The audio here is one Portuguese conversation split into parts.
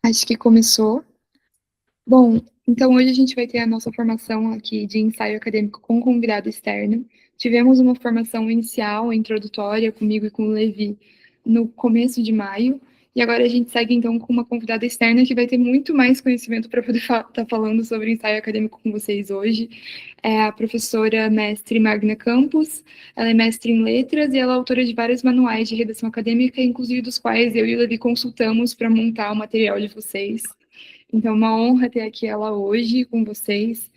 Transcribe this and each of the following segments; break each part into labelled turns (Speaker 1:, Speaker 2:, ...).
Speaker 1: Acho que começou. Bom, então hoje a gente vai ter a nossa formação aqui de ensaio acadêmico com convidado externo. Tivemos uma formação inicial, introdutória, comigo e com o Levi, no começo de maio, e agora a gente segue então com uma convidada externa que vai ter muito mais conhecimento para poder estar falando sobre ensaio acadêmico com vocês hoje. É a professora mestre Magna Campos. Ela é mestre em letras e ela é autora de vários manuais de redação acadêmica, inclusive dos quais eu e o Levi consultamos para montar o material de vocês. Então, é uma honra ter aqui ela hoje com vocês.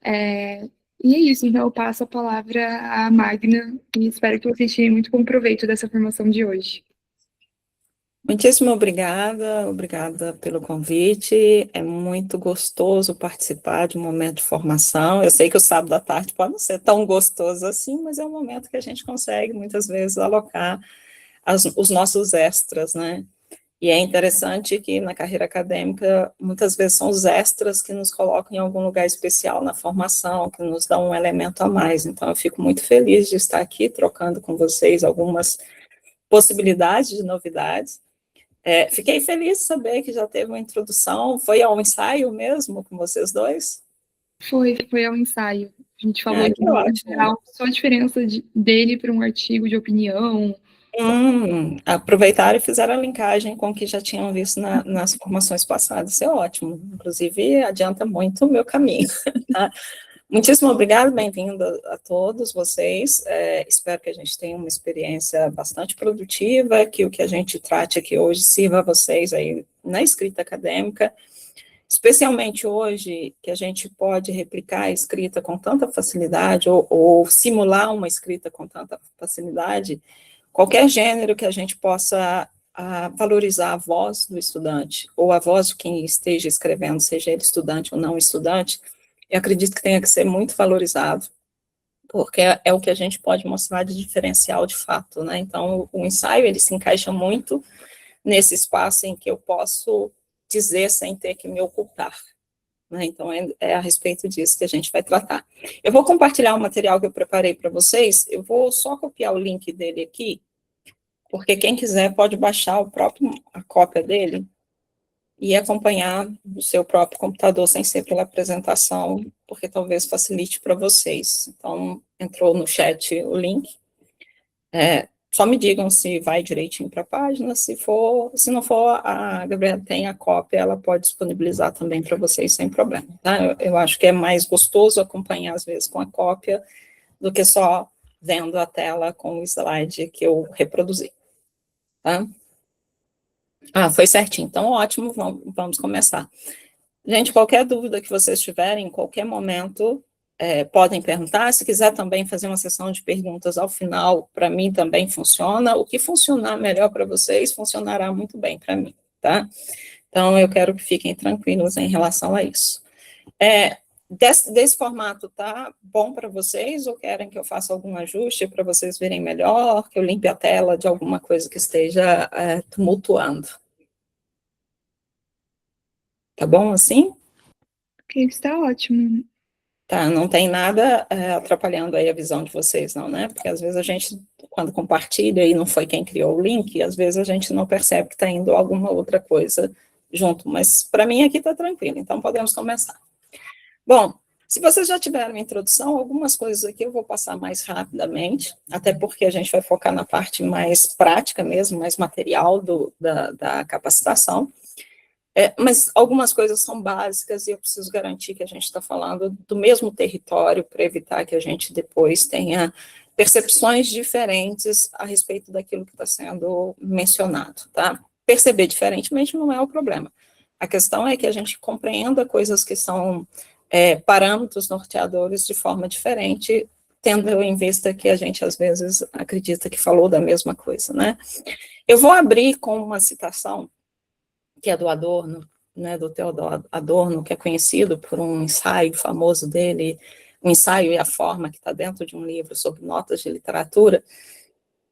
Speaker 1: E é isso, então eu passo a palavra à Magna e espero que vocês tirem muito bom proveito dessa formação de hoje.
Speaker 2: Muitíssimo obrigada pelo convite. É muito gostoso participar de um momento de formação. Eu sei que o sábado à tarde pode não ser tão gostoso assim, mas é um momento que a gente consegue, muitas vezes, alocar os nossos extras, né? E é interessante que na carreira acadêmica, muitas vezes são os extras que nos colocam em algum lugar especial na formação, que nos dão um elemento a mais. Então, eu fico muito feliz de estar aqui trocando com vocês algumas possibilidades de novidades. Fiquei feliz de saber que já teve uma introdução. Foi ao ensaio mesmo com vocês dois?
Speaker 1: Foi ao ensaio. A gente falou
Speaker 2: Que
Speaker 1: em
Speaker 2: ótimo.
Speaker 1: geral só a diferença dele para um artigo de opinião.
Speaker 2: Aproveitaram e fizeram a linkagem com o que já tinham visto nas formações passadas. Isso é ótimo. Inclusive, adianta muito o meu caminho. Tá? Muitíssimo obrigada, bem-vindo a todos vocês. Espero que a gente tenha uma experiência bastante produtiva, que o que a gente trate aqui hoje sirva a vocês aí na escrita acadêmica, especialmente hoje, que a gente pode replicar a escrita com tanta facilidade, ou simular uma escrita com tanta facilidade, qualquer gênero que a gente possa valorizar a voz do estudante, ou a voz de quem esteja escrevendo, seja ele estudante ou não estudante, eu acredito que tenha que ser muito valorizado, porque é o que a gente pode mostrar de diferencial de fato, né? Então, o ensaio, ele se encaixa muito nesse espaço em que eu posso dizer sem ter que me ocupar, né? Então, é a respeito disso que a gente vai tratar. Eu vou compartilhar o material que eu preparei para vocês, eu vou só copiar o link dele aqui, porque quem quiser pode baixar a cópia dele, e acompanhar do seu próprio computador, sem ser pela apresentação, porque talvez facilite para vocês. Então, entrou no chat o link. Só me digam se vai direitinho para a página, se não for, a Gabriela tem a cópia, ela pode disponibilizar também para vocês sem problema. Tá? Eu acho que é mais gostoso acompanhar, às vezes, com a cópia, do que só vendo a tela com o slide que eu reproduzi. Tá? Foi certinho. Então, ótimo, vamos começar. Gente, qualquer dúvida que vocês tiverem, em qualquer momento, podem perguntar. Se quiser também fazer uma sessão de perguntas ao final, para mim também funciona. O que funcionar melhor para vocês, funcionará muito bem para mim, tá? Então, eu quero que fiquem tranquilos em relação a isso. Desse formato, tá bom para vocês? Ou querem que eu faça algum ajuste para vocês verem melhor, que eu limpe a tela de alguma coisa que esteja tumultuando? Tá bom assim?
Speaker 1: Ok, está ótimo.
Speaker 2: Tá, não tem nada atrapalhando aí a visão de vocês, não, né? Porque às vezes a gente, quando compartilha e não foi quem criou o link, às vezes a gente não percebe que está indo alguma outra coisa junto. Mas para mim aqui está tranquilo, então podemos começar. Bom, se vocês já tiveram uma introdução, algumas coisas aqui eu vou passar mais rapidamente, até porque a gente vai focar na parte mais prática mesmo, mais material da capacitação. Mas algumas coisas são básicas e eu preciso garantir que a gente está falando do mesmo território para evitar que a gente depois tenha percepções diferentes a respeito daquilo que está sendo mencionado, tá? Perceber diferentemente não é o problema. A questão é que a gente compreenda coisas que são parâmetros norteadores de forma diferente, tendo em vista que a gente às vezes acredita que falou da mesma coisa, né? Eu vou abrir com uma citação que é do Adorno, né, do Theodor Adorno, que é conhecido por um ensaio famoso dele, o ensaio e a forma, que está dentro de um livro sobre notas de literatura,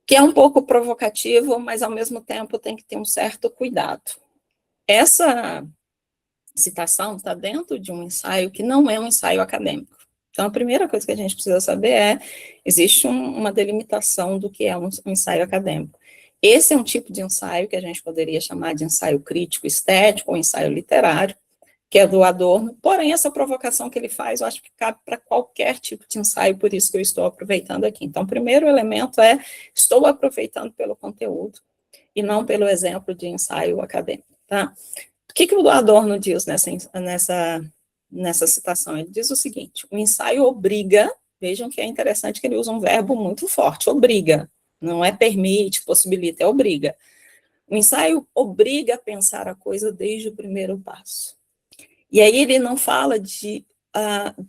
Speaker 2: que é um pouco provocativo, mas ao mesmo tempo tem que ter um certo cuidado. Essa citação está dentro de um ensaio que não é um ensaio acadêmico. Então, a primeira coisa que a gente precisa saber existe uma delimitação do que é um ensaio acadêmico. Esse é um tipo de ensaio que a gente poderia chamar de ensaio crítico estético ou ensaio literário, que é do Adorno, porém essa provocação que ele faz, eu acho que cabe para qualquer tipo de ensaio, por isso que eu estou aproveitando aqui. Então, o primeiro elemento é, estou aproveitando pelo conteúdo, e não pelo exemplo de ensaio acadêmico, tá? O que o Adorno diz nessa citação? Ele diz o seguinte, o ensaio obriga, vejam que é interessante que ele usa um verbo muito forte, obriga, não é permite, possibilita, é obriga. O ensaio obriga a pensar a coisa desde o primeiro passo. E aí ele não fala de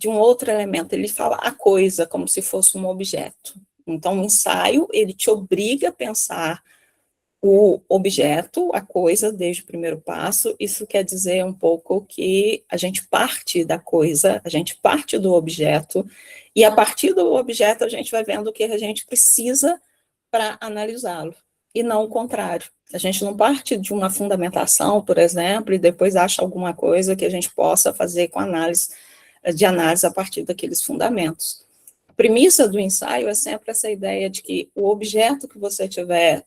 Speaker 2: um outro elemento, ele fala a coisa como se fosse um objeto. Então, o ensaio, ele te obriga a pensar o objeto, a coisa, desde o primeiro passo. Isso quer dizer um pouco que a gente parte da coisa, a gente parte do objeto, e a partir do objeto a gente vai vendo o que a gente precisa para analisá-lo, e não o contrário. A gente não parte de uma fundamentação, por exemplo, e depois acha alguma coisa que a gente possa fazer com análise a partir daqueles fundamentos. A premissa do ensaio é sempre essa ideia de que o objeto que você tiver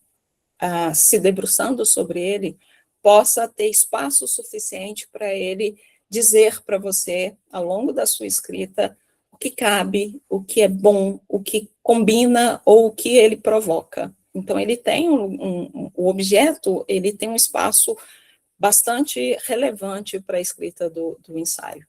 Speaker 2: se debruçando sobre ele, possa ter espaço suficiente para ele dizer para você, ao longo da sua escrita, o que cabe, o que é bom, o que combina ou o que ele provoca. Então, ele tem o objeto, ele tem um espaço bastante relevante para a escrita do ensaio.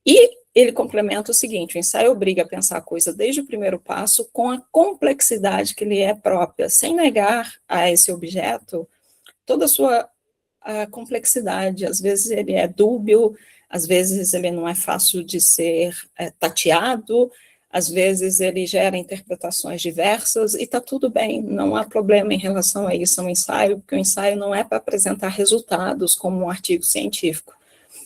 Speaker 2: E ele complementa o seguinte, o ensaio obriga a pensar a coisa desde o primeiro passo com a complexidade que lhe é própria, sem negar a esse objeto toda a complexidade. Às vezes ele é dúbio, às vezes ele não é fácil de ser tateado, às vezes ele gera interpretações diversas, e está tudo bem, não há problema em relação a isso, é um ensaio, porque o ensaio não é para apresentar resultados como um artigo científico.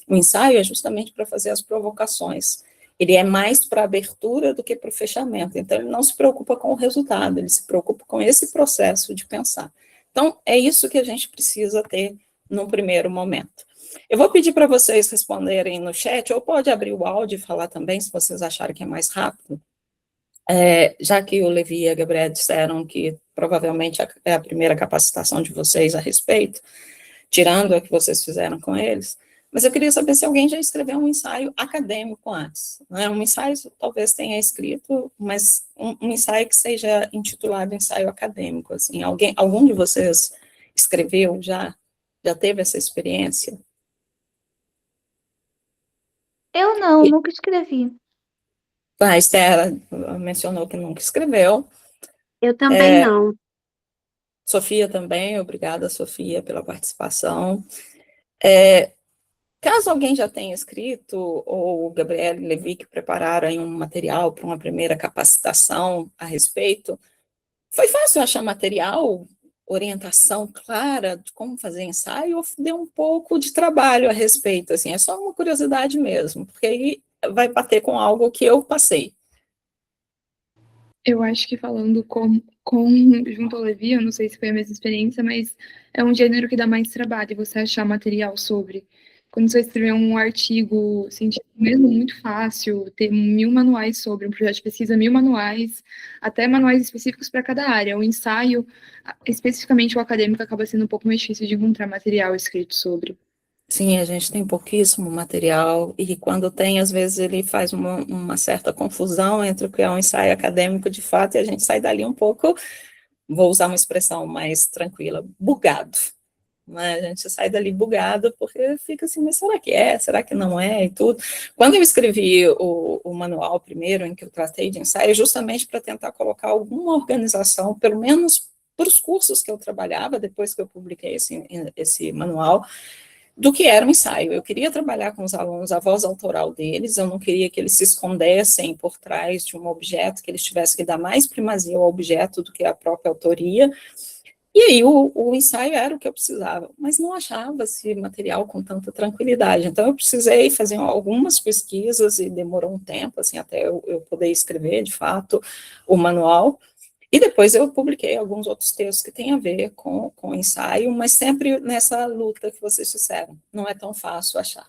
Speaker 2: O ensaio é justamente para fazer as provocações. Ele é mais para a abertura do que para o fechamento. Então, ele não se preocupa com o resultado, ele se preocupa com esse processo de pensar. Então, é isso que a gente precisa ter num primeiro momento. Eu vou pedir para vocês responderem no chat, ou pode abrir o áudio e falar também, se vocês acharem que é mais rápido. Já que o Levi e a Gabriela disseram que provavelmente é a primeira capacitação de vocês a respeito, tirando a que vocês fizeram com eles, mas eu queria saber se alguém já escreveu um ensaio acadêmico antes, né? Um ensaio talvez tenha escrito, mas um ensaio que seja intitulado ensaio acadêmico, assim, algum de vocês escreveu já teve essa experiência?
Speaker 3: Eu não, nunca escrevi.
Speaker 2: A Esther mencionou que nunca escreveu,
Speaker 3: Eu também não.
Speaker 2: Sofia também, obrigada, Sofia, pela participação. Caso alguém já tenha escrito, ou o Gabriel e Levi que prepararam aí um material para uma primeira capacitação a respeito, foi fácil achar material, orientação clara de como fazer ensaio, ou deu um pouco de trabalho a respeito, assim, é só uma curiosidade mesmo, porque aí vai bater com algo que eu passei.
Speaker 1: Eu acho que falando junto ao Levi, eu não sei se foi a mesma experiência, mas é um gênero que dá mais trabalho você achar material sobre. Quando você escrever um artigo científico mesmo, muito fácil, ter 1000 manuais sobre, um projeto de pesquisa, 1000 manuais, até manuais específicos para cada área. O ensaio, especificamente o acadêmico, acaba sendo um pouco mais difícil de encontrar material escrito sobre.
Speaker 2: Sim, a gente tem pouquíssimo material, e quando tem, às vezes ele faz uma certa confusão entre o que é um ensaio acadêmico de fato, e a gente sai dali um pouco, vou usar uma expressão mais tranquila, bugado. Né? A gente sai dali bugado, porque fica assim, mas será que é? Será que não é? E tudo. Quando eu escrevi o manual primeiro, em que eu tratei de ensaio, justamente para tentar colocar alguma organização, pelo menos para os cursos que eu trabalhava, depois que eu publiquei esse manual, do que era um ensaio. Eu queria trabalhar com os alunos a voz autoral deles, eu não queria que eles se escondessem por trás de um objeto, que eles tivessem que dar mais primazia ao objeto do que à própria autoria. E aí o ensaio era o que eu precisava, mas não achava esse material com tanta tranquilidade. Então eu precisei fazer algumas pesquisas e demorou um tempo, assim, até eu poder escrever, de fato, o manual. E depois eu publiquei alguns outros textos que têm a ver com o ensaio, mas sempre nessa luta que vocês disseram, não é tão fácil achar.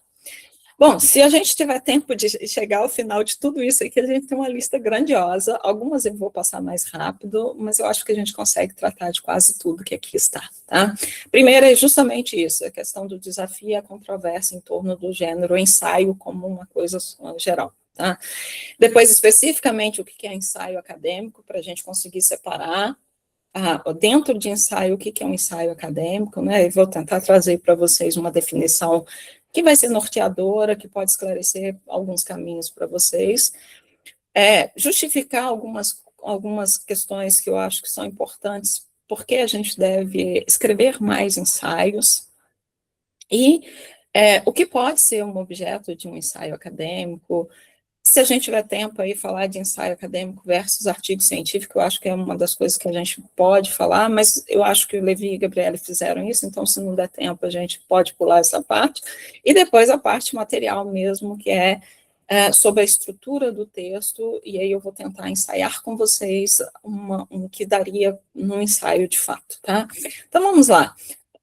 Speaker 2: Bom, se a gente tiver tempo de chegar ao final de tudo isso aqui, a gente tem uma lista grandiosa. Algumas eu vou passar mais rápido, mas eu acho que a gente consegue tratar de quase tudo que aqui está, tá? Primeiro é justamente isso, a questão do desafio e a controvérsia em torno do gênero ensaio como uma coisa geral, tá? Depois, especificamente, o que é ensaio acadêmico, para a gente conseguir separar dentro de ensaio, o que é um ensaio acadêmico, né? Eu vou tentar trazer para vocês uma definição que vai ser norteadora, que pode esclarecer alguns caminhos para vocês, justificar algumas questões que eu acho que são importantes, porque a gente deve escrever mais ensaios, e o que pode ser um objeto de um ensaio acadêmico. Se a gente tiver tempo aí, falar de ensaio acadêmico versus artigo científico, eu acho que é uma das coisas que a gente pode falar, mas eu acho que o Levi e a Gabriele fizeram isso, então se não der tempo, a gente pode pular essa parte. E depois a parte material mesmo, que é sobre a estrutura do texto, e aí eu vou tentar ensaiar com vocês um que daria num ensaio de fato, tá? Então vamos lá.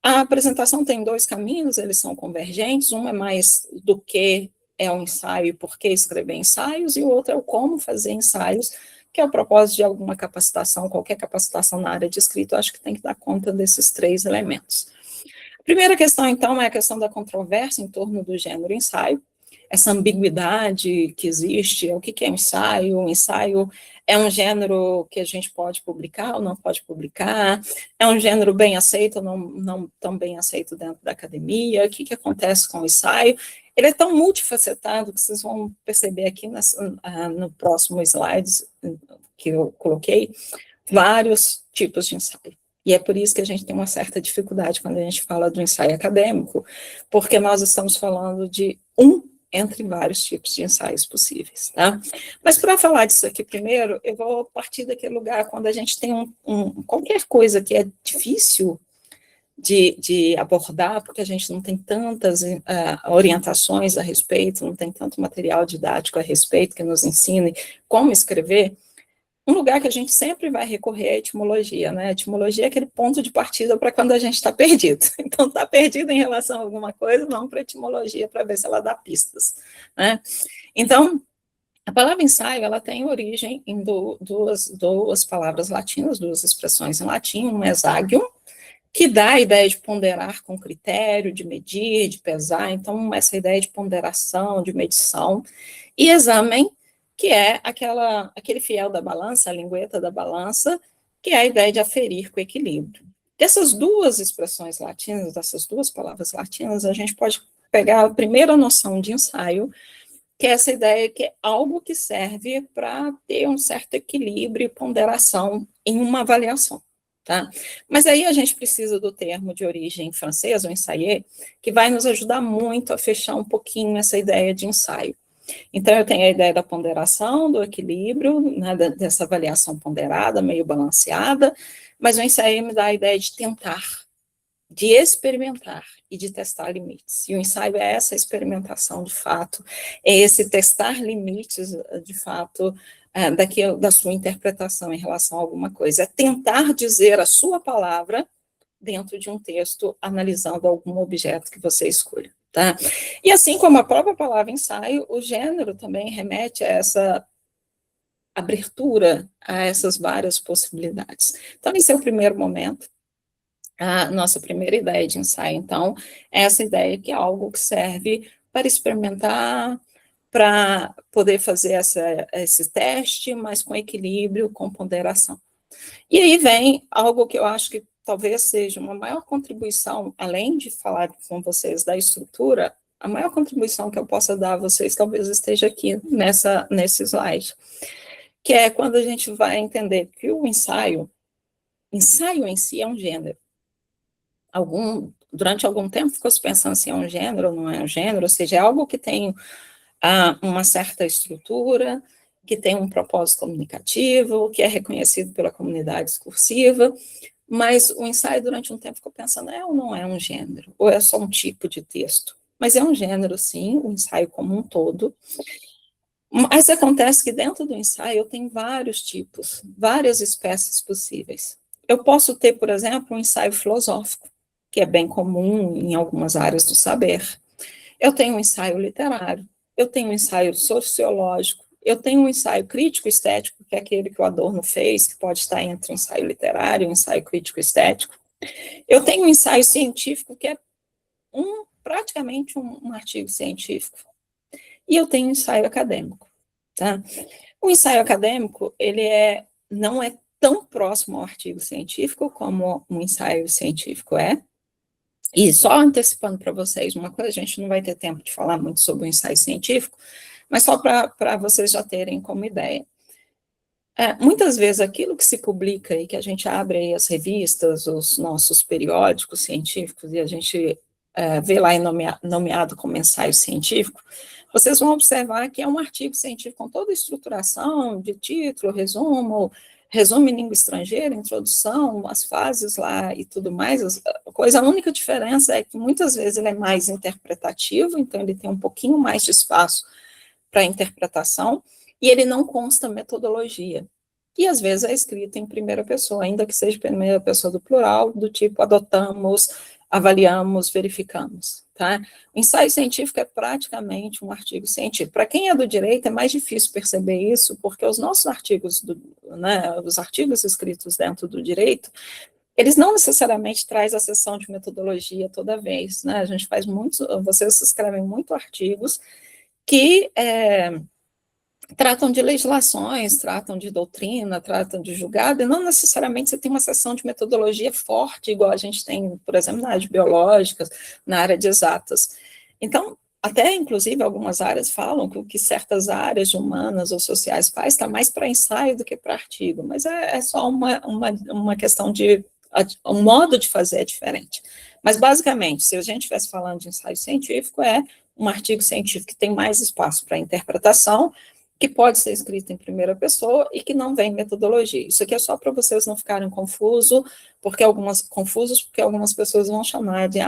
Speaker 2: A apresentação tem dois caminhos, eles são convergentes, um é mais do que é um ensaio e por que escrever ensaios, e o outro é o como fazer ensaios, que é o propósito de alguma capacitação, qualquer capacitação na área de escrita, eu acho que tem que dar conta desses três elementos. A primeira questão, então, é a questão da controvérsia em torno do gênero ensaio, essa ambiguidade que existe, o que é um ensaio? O ensaio é um gênero que a gente pode publicar ou não pode publicar? É um gênero bem aceito ou não tão bem aceito dentro da academia? O que acontece com o ensaio? Ele é tão multifacetado que vocês vão perceber aqui no próximo slide que eu coloquei, vários tipos de ensaio. E é por isso que a gente tem uma certa dificuldade quando a gente fala do ensaio acadêmico, porque nós estamos falando de entre vários tipos de ensaios possíveis, tá? Mas para falar disso aqui primeiro, eu vou partir daquele lugar quando a gente tem qualquer coisa que é difícil de abordar, porque a gente não tem tantas orientações a respeito, não tem tanto material didático a respeito que nos ensine como escrever. Um lugar que a gente sempre vai recorrer é a etimologia, né? A etimologia é aquele ponto de partida para quando a gente está perdido. Então, está perdido em relação a alguma coisa, vamos para a etimologia para ver se ela dá pistas, né? Então, a palavra ensaio, ela tem origem em duas palavras latinas, duas expressões em latim, um exagium, que dá a ideia de ponderar com critério, de medir, de pesar, então essa ideia de ponderação, de medição, e examen, que é aquele fiel da balança, a lingueta da balança, que é a ideia de aferir com equilíbrio. Dessas duas expressões latinas, dessas duas palavras latinas, a gente pode pegar a primeira noção de ensaio, que é essa ideia que é algo que serve para ter um certo equilíbrio e ponderação em uma avaliação. Tá? Mas aí a gente precisa do termo de origem francesa, o ensayer, que vai nos ajudar muito a fechar um pouquinho essa ideia de ensaio. Então, eu tenho a ideia da ponderação, do equilíbrio, né, dessa avaliação ponderada, meio balanceada, mas o ensaio me dá a ideia de tentar, de experimentar e de testar limites. E o ensaio é essa experimentação, de fato, é esse testar limites, de fato, da sua interpretação em relação a alguma coisa. É tentar dizer a sua palavra dentro de um texto, analisando algum objeto que você escolha. Tá? E assim como a própria palavra ensaio, o gênero também remete a essa abertura a essas várias possibilidades. Então, esse é o primeiro momento. A nossa primeira ideia de ensaio, então, é essa ideia que é algo que serve para experimentar, para poder fazer esse teste, mas com equilíbrio, com ponderação. E aí vem algo que eu acho que talvez seja uma maior contribuição, além de falar com vocês da estrutura, a maior contribuição que eu possa dar a vocês talvez esteja aqui nesse slide, que é quando a gente vai entender que o ensaio em si é um gênero. Durante algum tempo ficou se pensando se é um gênero ou não é um gênero, ou seja, é algo que tem uma certa estrutura, que tem um propósito comunicativo, que é reconhecido pela comunidade discursiva, mas o ensaio durante um tempo ficou pensando, é ou não é um gênero, ou é só um tipo de texto? Mas é um gênero, sim, o ensaio como um todo. Mas acontece que dentro do ensaio eu tenho vários tipos, várias espécies possíveis. Eu posso ter, por exemplo, um ensaio filosófico, que é bem comum em algumas áreas do saber. eu tenho um ensaio literário, eu tenho um ensaio sociológico, eu tenho um ensaio crítico-estético, que é aquele que o Adorno fez, que pode estar entre um ensaio literário e um ensaio crítico-estético. Eu tenho um ensaio científico, que é praticamente um artigo científico. E eu tenho um ensaio acadêmico. Tá? O ensaio acadêmico, não é tão próximo ao artigo científico como um ensaio científico é. E só antecipando para vocês uma coisa, a gente não vai ter tempo de falar muito sobre o ensaio científico, mas só para vocês já terem como ideia. Muitas vezes aquilo que se publica e que a gente abre aí as revistas, os nossos periódicos científicos, e a gente vê lá nomeado como ensaio científico, vocês vão observar que é um artigo científico com toda a estruturação de título, resumo em língua estrangeira, introdução, as fases lá e tudo mais. A única diferença é que muitas vezes ele é mais interpretativo, então ele tem um pouquinho mais de espaço para interpretação, e ele não consta metodologia. E às vezes é escrito em primeira pessoa, ainda que seja primeira pessoa do plural, do tipo adotamos, avaliamos, verificamos. Tá? O ensaio científico é praticamente um artigo científico. Para quem é do direito, é mais difícil perceber isso, porque os nossos artigos, os artigos escritos dentro do direito, eles não necessariamente trazem a seção de metodologia toda vez. Né? A gente faz vocês escrevem muito artigos que tratam de legislações, tratam de doutrina, tratam de julgado, e não necessariamente você tem uma seção de metodologia forte, igual a gente tem, por exemplo, na área de biológicas, na área de exatas. Então, até, inclusive, algumas áreas falam que o que certas áreas humanas ou sociais faz está mais para ensaio do que para artigo, mas é só uma questão de... O modo de fazer é diferente. Mas, basicamente, se a gente estivesse falando de ensaio científico, é um artigo científico que tem mais espaço para interpretação, que pode ser escrito em primeira pessoa e que não vem metodologia. Isso aqui é só para vocês não ficarem confusos, porque algumas pessoas vão chamar de,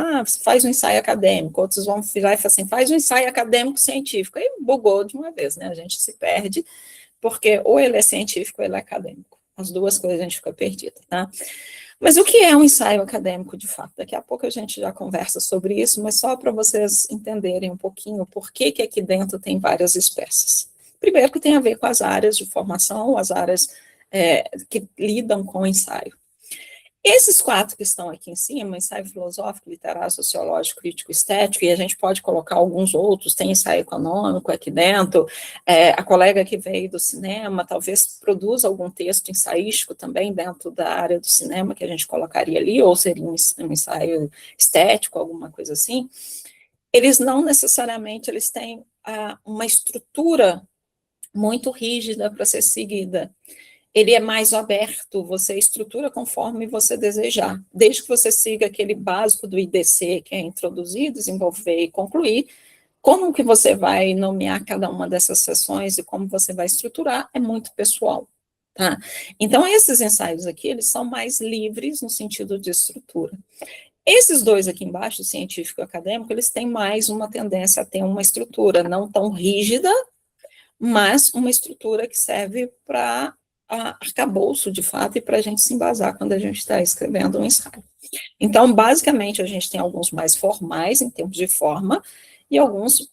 Speaker 2: faz um ensaio acadêmico, outros vão virar e falar assim, faz um ensaio acadêmico científico, aí bugou de uma vez, né, a gente se perde, porque ou ele é científico ou ele é acadêmico, as duas coisas a gente fica perdida, tá? Mas o que é um ensaio acadêmico, de fato? Daqui a pouco a gente já conversa sobre isso, mas só para vocês entenderem um pouquinho por que aqui dentro tem várias espécies. Primeiro que tem a ver com as áreas de formação, as áreas que lidam com o ensaio. Esses 4 que estão aqui em cima, ensaio filosófico, literário, sociológico, crítico, estético, e a gente pode colocar alguns outros, tem ensaio econômico aqui dentro, a colega que veio do cinema talvez produza algum texto ensaístico também dentro da área do cinema, que a gente colocaria ali, ou seria um ensaio estético, alguma coisa assim. Eles não necessariamente têm uma estrutura muito rígida para ser seguida. Ele é mais aberto, você estrutura conforme você desejar, desde que você siga aquele básico do IDC, que é introduzir, desenvolver e concluir. Como que você vai nomear cada uma dessas sessões e como você vai estruturar é muito pessoal, tá? Então, esses ensaios aqui, eles são mais livres no sentido de estrutura. Esses 2 aqui embaixo, científico e acadêmico, eles têm mais uma tendência a ter uma estrutura não tão rígida, mas uma estrutura que serve para arcabouço, de fato, e para a gente se embasar quando a gente está escrevendo um ensaio. Então, basicamente, a gente tem alguns mais formais, em termos de forma, e alguns,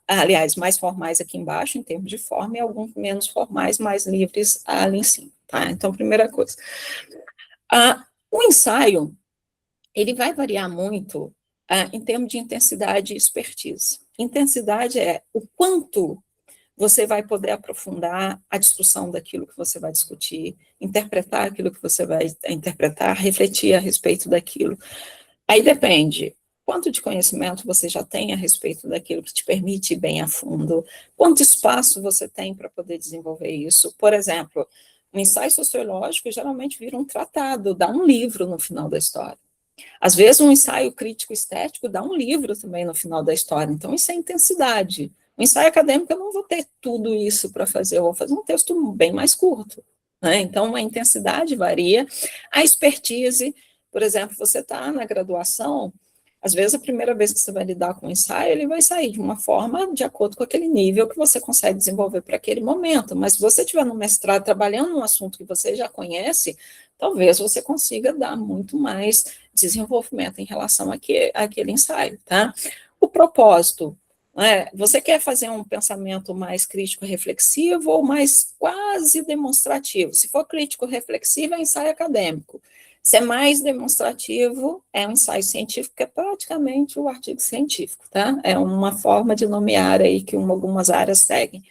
Speaker 2: aliás, mais formais aqui embaixo, em termos de forma, e alguns menos formais, mais livres ali em cima, tá? Então, primeira coisa. O ensaio, ele vai variar muito em termos de intensidade e expertise. Intensidade é o quanto você vai poder aprofundar a discussão daquilo que você vai discutir, interpretar aquilo que você vai interpretar, refletir a respeito daquilo. Aí depende, quanto de conhecimento você já tem a respeito daquilo que te permite ir bem a fundo, quanto espaço você tem para poder desenvolver isso. Por exemplo, um ensaio sociológico geralmente vira um tratado, dá um livro no final da história. Às vezes, um ensaio crítico-estético dá um livro também no final da história. Então, isso é intensidade. O ensaio acadêmico, eu não vou ter tudo isso para fazer, eu vou fazer um texto bem mais curto. Né? Então, a intensidade varia. A expertise, por exemplo, você está na graduação, às vezes a primeira vez que você vai lidar com o ensaio, ele vai sair de uma forma de acordo com aquele nível que você consegue desenvolver para aquele momento. Mas se você estiver no mestrado trabalhando num assunto que você já conhece, talvez você consiga dar muito mais desenvolvimento em relação àquele ensaio, tá? o propósito, né? Você quer fazer um pensamento mais crítico-reflexivo ou mais quase demonstrativo? Se for crítico-reflexivo, é ensaio acadêmico. Se é mais demonstrativo, é um ensaio científico, que é praticamente o artigo científico, tá? É uma forma de nomear aí que algumas áreas seguem.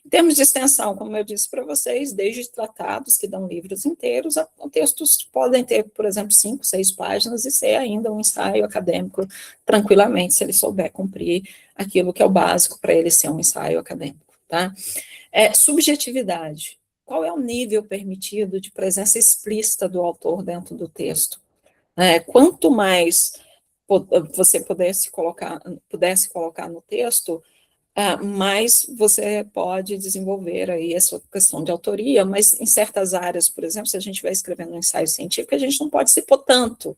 Speaker 2: Em termos de extensão, como eu disse para vocês, desde tratados que dão livros inteiros, a textos podem ter, por exemplo, 5, 6 páginas e ser ainda um ensaio acadêmico tranquilamente, se ele souber cumprir aquilo que é o básico para ele ser um ensaio acadêmico, tá? Subjetividade. Qual é o nível permitido de presença explícita do autor dentro do texto? Quanto mais você pudesse colocar no texto, mais você pode desenvolver aí essa questão de autoria, mas em certas áreas, por exemplo, se a gente vai escrevendo um ensaio científico, a gente não pode se pôr tanto.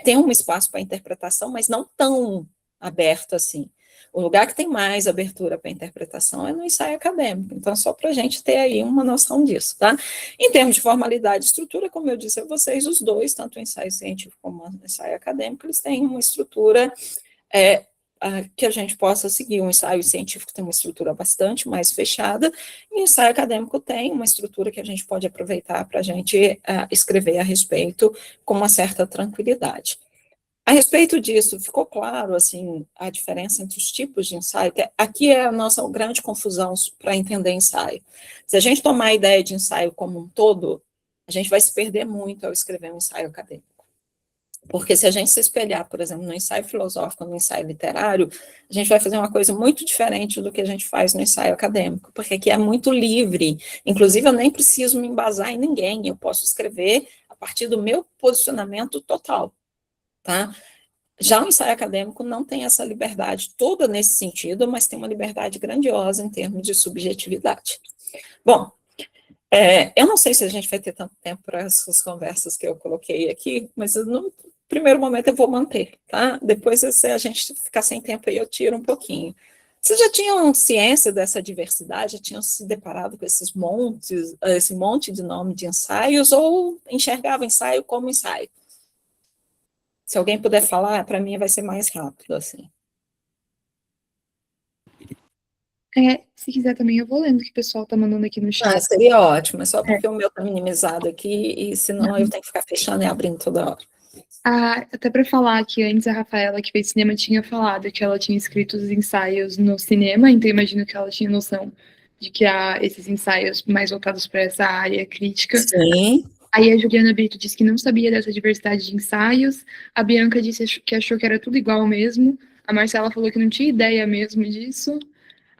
Speaker 2: Tem um espaço para interpretação, mas não tão aberto assim. O lugar que tem mais abertura para interpretação é no ensaio acadêmico. Então, só para a gente ter aí uma noção disso, tá? Em termos de formalidade e estrutura, como eu disse a vocês, os dois, tanto o ensaio científico como o ensaio acadêmico, eles têm uma estrutura que a gente possa seguir. Um ensaio científico tem uma estrutura bastante mais fechada, e o ensaio acadêmico tem uma estrutura que a gente pode aproveitar para a gente escrever a respeito com uma certa tranquilidade. A respeito disso, ficou claro, assim, a diferença entre os tipos de ensaio, que aqui é a nossa grande confusão para entender ensaio. Se a gente tomar a ideia de ensaio como um todo, a gente vai se perder muito ao escrever um ensaio acadêmico. Porque se a gente se espelhar, por exemplo, no ensaio filosófico, no ensaio literário, a gente vai fazer uma coisa muito diferente do que a gente faz no ensaio acadêmico, porque aqui é muito livre. Inclusive, eu nem preciso me embasar em ninguém, eu posso escrever a partir do meu posicionamento total, tá? Já o ensaio acadêmico não tem essa liberdade toda nesse sentido, mas tem uma liberdade grandiosa em termos de subjetividade. Bom, eu não sei se a gente vai ter tanto tempo para essas conversas que eu coloquei aqui, mas no primeiro momento eu vou manter, tá? Depois, se a gente ficar sem tempo aí, eu tiro um pouquinho. Vocês já tinham ciência dessa diversidade? Já tinham se deparado com esse monte de nome de ensaios, ou enxergavam ensaio como ensaio? Se alguém puder falar, para mim vai ser mais rápido, assim.
Speaker 1: Se quiser também, eu vou lendo o que o pessoal tá mandando aqui no chat.
Speaker 2: Seria ótimo, é só porque o meu tá minimizado aqui, e senão eu tenho que ficar fechando e abrindo toda hora.
Speaker 1: Até para falar que antes a Rafaela, que fez cinema, tinha falado que ela tinha escrito os ensaios no cinema, então imagino que ela tinha noção de que há esses ensaios mais voltados para essa área crítica.
Speaker 2: Sim.
Speaker 1: Aí a Juliana Brito disse que não sabia dessa diversidade de ensaios, a Bianca disse que achou que era tudo igual mesmo, a Marcela falou que não tinha ideia mesmo disso,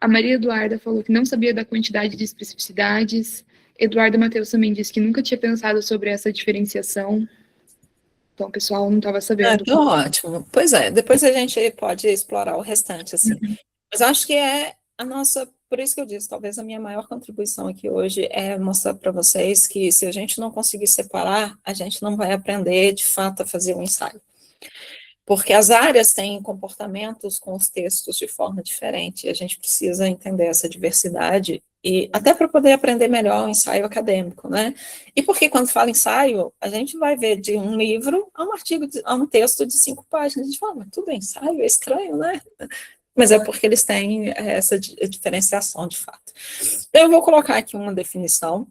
Speaker 1: a Maria Eduarda falou que não sabia da quantidade de especificidades, Eduardo Matheus também disse que nunca tinha pensado sobre essa diferenciação. Então, o pessoal não estava sabendo.
Speaker 2: Que ótimo. Pois é, depois a gente pode explorar o restante, assim. Mas acho que a nossa, por isso que eu disse, talvez a minha maior contribuição aqui hoje é mostrar para vocês que se a gente não conseguir separar, a gente não vai aprender, de fato, a fazer um ensaio. Porque as áreas têm comportamentos com os textos de forma diferente, e a gente precisa entender essa diversidade, e até para poder aprender melhor o ensaio acadêmico, né? E porque quando fala ensaio, a gente vai ver de um livro a um artigo, a um texto de 5 páginas, a gente fala, mas tudo é ensaio, é estranho, né? Mas é porque eles têm essa diferenciação, de fato. Então, eu vou colocar aqui uma definição.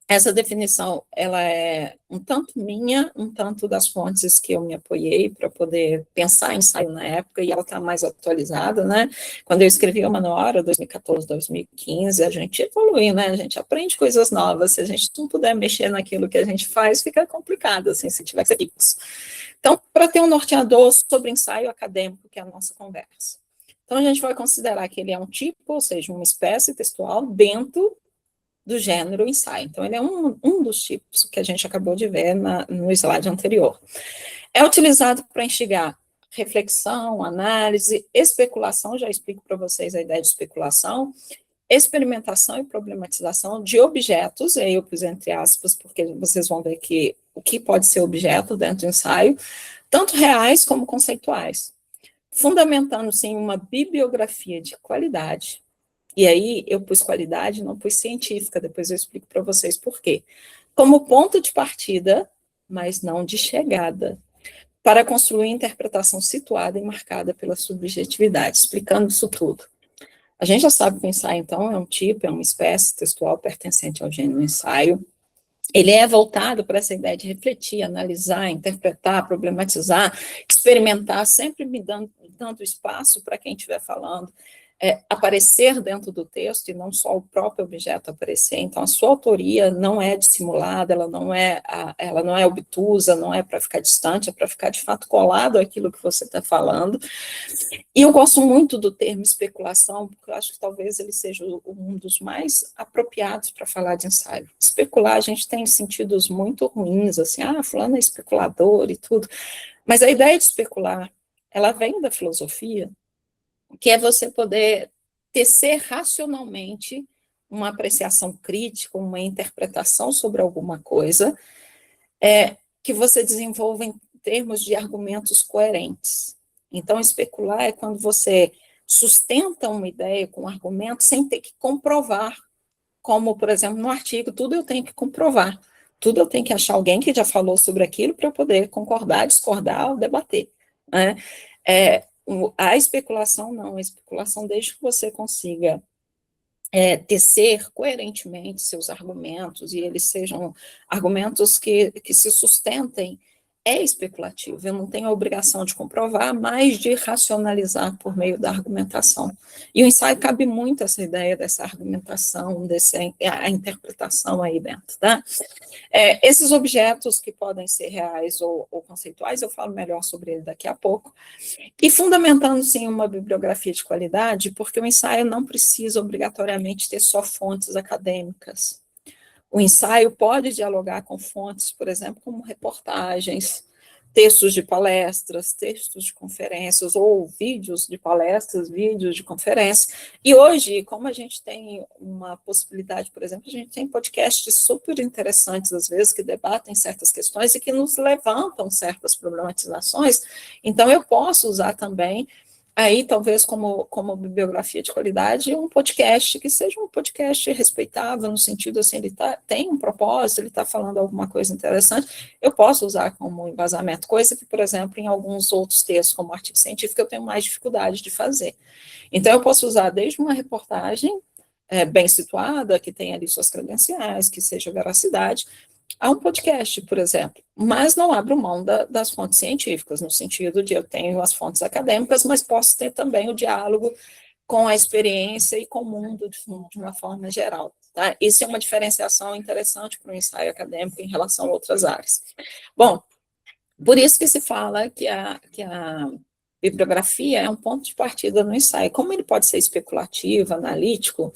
Speaker 2: Essa definição, ela é um tanto minha, um tanto das fontes que eu me apoiei para poder pensar em ensaio na época, e ela está mais atualizada, né? Quando eu escrevi o manual, 2014, 2015, a gente evolui, né? A gente aprende coisas novas. Se a gente não puder mexer naquilo que a gente faz, fica complicado, assim, se tiver que ser fixo. Então, para ter um norteador sobre ensaio acadêmico, que é a nossa conversa. Então, a gente vai considerar que ele é um tipo, ou seja, uma espécie textual dentro do gênero ensaio. Então, ele é um dos tipos que a gente acabou de ver no slide anterior. É utilizado para instigar reflexão, análise, especulação, já explico para vocês a ideia de especulação, experimentação e problematização de objetos, e aí eu pus entre aspas, porque vocês vão ver que o que pode ser objeto dentro do ensaio, tanto reais como conceituais, fundamentando-se em uma bibliografia de qualidade. E aí eu pus qualidade, não pus científica, depois eu explico para vocês por quê. Como ponto de partida, mas não de chegada. para construir interpretação situada e marcada pela subjetividade, explicando isso tudo. A gente já sabe que o ensaio, então, é um tipo, é uma espécie textual pertencente ao gênero ensaio. Ele é voltado para essa ideia de refletir, analisar, interpretar, problematizar, experimentar, sempre me dando espaço para quem estiver falando, aparecer dentro do texto e não só o próprio objeto aparecer. Então, a sua autoria não é dissimulada, ela não é obtusa, não é para ficar distante, é para ficar de fato colado àquilo que você está falando. E eu gosto muito do termo especulação, porque eu acho que talvez ele seja um dos mais apropriados para falar de ensaio. Especular, a gente tem sentidos muito ruins, assim, fulano é especulador e tudo, mas a ideia de especular, ela vem da filosofia, que é você poder tecer racionalmente uma apreciação crítica, uma interpretação sobre alguma coisa, que você desenvolva em termos de argumentos coerentes. Então, especular é quando você sustenta uma ideia com argumentos sem ter que comprovar, como, por exemplo, no artigo, tudo eu tenho que comprovar, tudo eu tenho que achar alguém que já falou sobre aquilo para eu poder concordar, discordar ou debater, né? A especulação não, a especulação desde que você consiga tecer coerentemente seus argumentos, e eles sejam argumentos que se sustentem, é especulativo. Eu não tenho a obrigação de comprovar, mas de racionalizar por meio da argumentação. E o ensaio cabe muito essa ideia dessa argumentação, a interpretação aí dentro, tá? Esses objetos que podem ser reais ou conceituais, eu falo melhor sobre ele daqui a pouco, e fundamentando, sim, uma bibliografia de qualidade, porque o ensaio não precisa obrigatoriamente ter só fontes acadêmicas. O ensaio pode dialogar com fontes, por exemplo, como reportagens, textos de palestras, textos de conferências, ou vídeos de palestras, vídeos de conferências. E hoje, como a gente tem uma possibilidade, por exemplo, a gente tem podcasts super interessantes, às vezes, que debatem certas questões e que nos levantam certas problematizações, então eu posso usar também aí, talvez, como bibliografia de qualidade, um podcast que seja um podcast respeitável, no sentido assim, ele tem um propósito, ele está falando alguma coisa interessante, eu posso usar como embasamento, coisa que, por exemplo, em alguns outros textos, como artigo científico, eu tenho mais dificuldade de fazer. Então, eu posso usar desde uma reportagem bem situada, que tenha ali suas credenciais, que seja veracidade, a um podcast, por exemplo, mas não abro mão das fontes científicas, no sentido de eu tenho as fontes acadêmicas, mas posso ter também o diálogo com a experiência e com o mundo de uma forma geral. Tá? Isso é uma diferenciação interessante para o ensaio acadêmico em relação a outras áreas. Bom, por isso que se fala que a bibliografia é um ponto de partida no ensaio. Como ele pode ser especulativo, analítico,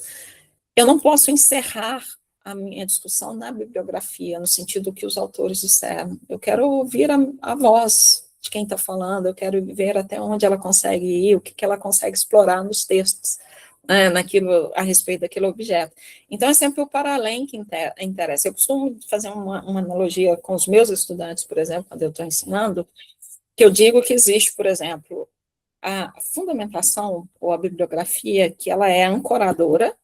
Speaker 2: eu não posso encerrar a minha discussão na bibliografia, no sentido que os autores disseram. Eu quero ouvir a voz de quem está falando, eu quero ver até onde ela consegue ir, o que ela consegue explorar nos textos, né, a respeito daquele objeto. Então, é sempre o para além que interessa. Eu costumo fazer uma analogia com os meus estudantes, por exemplo, quando eu estou ensinando, que eu digo que existe, por exemplo, a fundamentação, ou a bibliografia, que ela é ancoradora,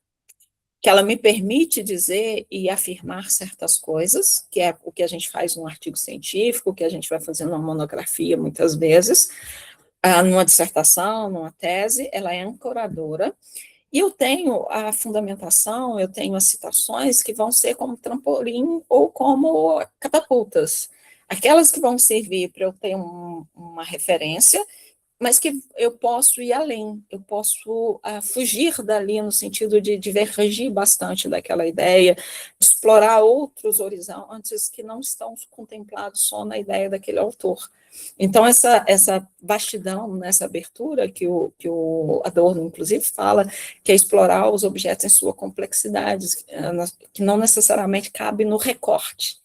Speaker 2: que ela me permite dizer e afirmar certas coisas, que é o que a gente faz num artigo científico, que a gente vai fazer numa monografia, muitas vezes, numa dissertação, numa tese, ela é ancoradora, e eu tenho a fundamentação, eu tenho as citações que vão ser como trampolim ou como catapultas, aquelas que vão servir para eu ter uma referência, mas que eu posso ir além, eu posso fugir dali no sentido de divergir bastante daquela ideia, de explorar outros horizontes que não estão contemplados só na ideia daquele autor. Então, essa vastidão, essa abertura que o Adorno, inclusive, fala, que é explorar os objetos em sua complexidade, que não necessariamente cabe no recorte.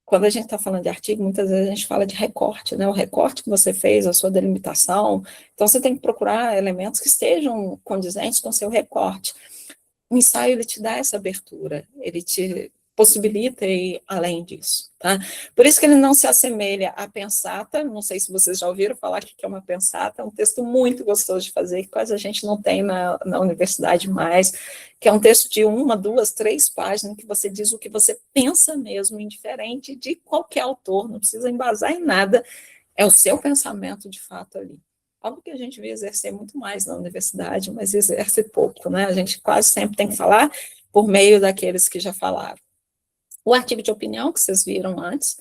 Speaker 2: Quando a gente está falando de artigo, muitas vezes a gente fala de recorte, né? O recorte que você fez, a sua delimitação. Então, você tem que procurar elementos que estejam condizentes com o seu recorte. O ensaio, ele te dá essa abertura, ele te possibilita ir além disso, tá? Por isso que ele não se assemelha à pensata, não sei se vocês já ouviram falar que é uma pensata, é um texto muito gostoso de fazer, que quase a gente não tem na universidade mais, que é um texto de 1, 2, 3 páginas, que você diz o que você pensa mesmo, indiferente de qualquer autor, não precisa embasar em nada, É o seu pensamento de fato ali. Algo que a gente vê exercer muito mais na universidade, mas exerce pouco, né? A gente quase sempre tem que falar por meio daqueles que já falaram. O artigo de opinião que vocês viram antes,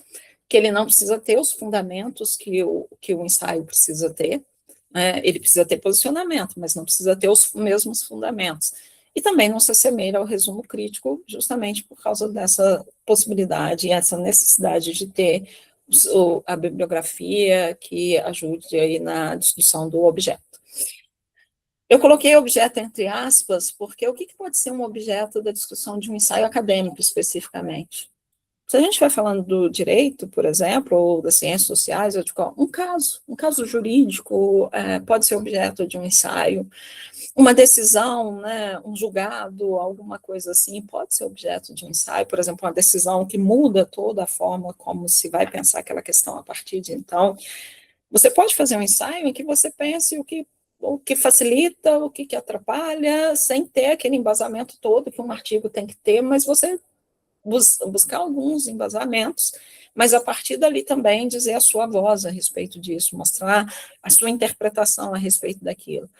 Speaker 2: que ele não precisa ter os fundamentos que o ensaio precisa ter, né? Ele precisa ter posicionamento, mas não precisa ter os mesmos fundamentos. E também não se assemelha ao resumo crítico, justamente por causa dessa possibilidade e essa necessidade de ter a bibliografia que ajude aí na discussão do objeto. Eu coloquei objeto entre aspas, porque o que pode ser um objeto da discussão de um ensaio acadêmico, especificamente? Se a gente vai falando do direito, por exemplo, ou das ciências sociais, ou de um caso jurídico pode ser objeto de um ensaio, uma decisão, né, um julgado, alguma coisa assim, pode ser objeto de um ensaio, por exemplo, uma decisão que muda toda a forma como se vai pensar aquela questão a partir de então. Você pode fazer um ensaio em que você pense o que facilita, o que atrapalha, sem ter aquele embasamento todo que um artigo tem que ter, mas você buscar alguns embasamentos, mas a partir dali também dizer a sua voz a respeito disso, mostrar a sua interpretação a respeito daquilo.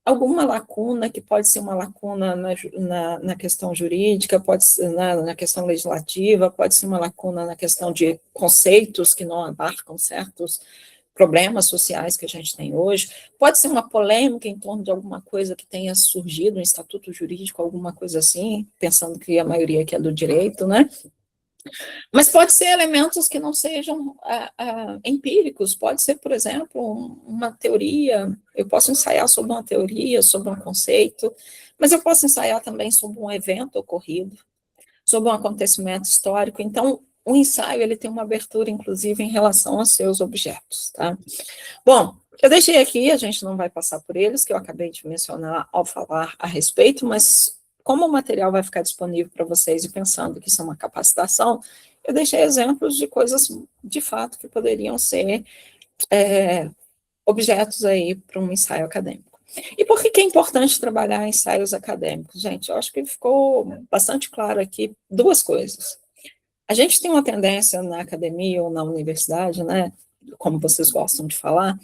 Speaker 2: Alguma lacuna, que pode ser uma lacuna na questão jurídica, pode ser na questão legislativa, pode ser uma lacuna na questão de conceitos que não abarcam certos problemas sociais que a gente tem hoje, pode ser uma polêmica em torno de alguma coisa que tenha surgido, um estatuto jurídico, alguma coisa assim, pensando que a maioria aqui é do direito, né? Mas pode ser elementos que não sejam empíricos, pode ser, por exemplo, uma teoria, eu posso ensaiar sobre uma teoria, sobre um conceito, mas eu posso ensaiar também sobre um evento ocorrido, sobre um acontecimento histórico. Então, o ensaio ele tem uma abertura, inclusive, em relação aos seus objetos, tá? Bom, eu deixei aqui, a gente não vai passar por eles, que eu acabei de mencionar ao falar a respeito, mas como o material vai ficar disponível para vocês e pensando que isso é uma capacitação, eu deixei exemplos de coisas, de fato, que poderiam ser objetos aí para um ensaio acadêmico. E por que é importante trabalhar ensaios acadêmicos? Gente, eu acho que ficou bastante claro aqui duas coisas. A gente tem uma tendência na academia ou na universidade, né, como vocês gostam de falar,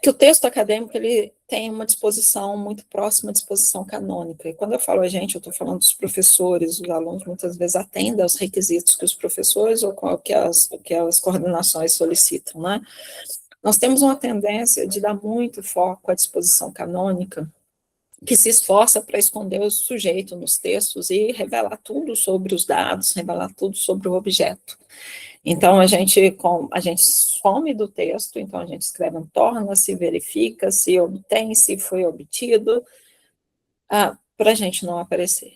Speaker 2: que o texto acadêmico ele tem uma disposição muito próxima à disposição canônica. E quando eu falo a gente, eu estou falando dos professores, os alunos muitas vezes atendem aos requisitos que os professores ou que as coordenações solicitam, né? Nós temos uma tendência de dar muito foco à disposição canônica, que se esforça para esconder o sujeito nos textos e revelar tudo sobre os dados, revelar tudo sobre o objeto. Então, a gente some do texto, então a gente escreve um torna-se, verifica se obtém, se foi obtido, para a gente não aparecer.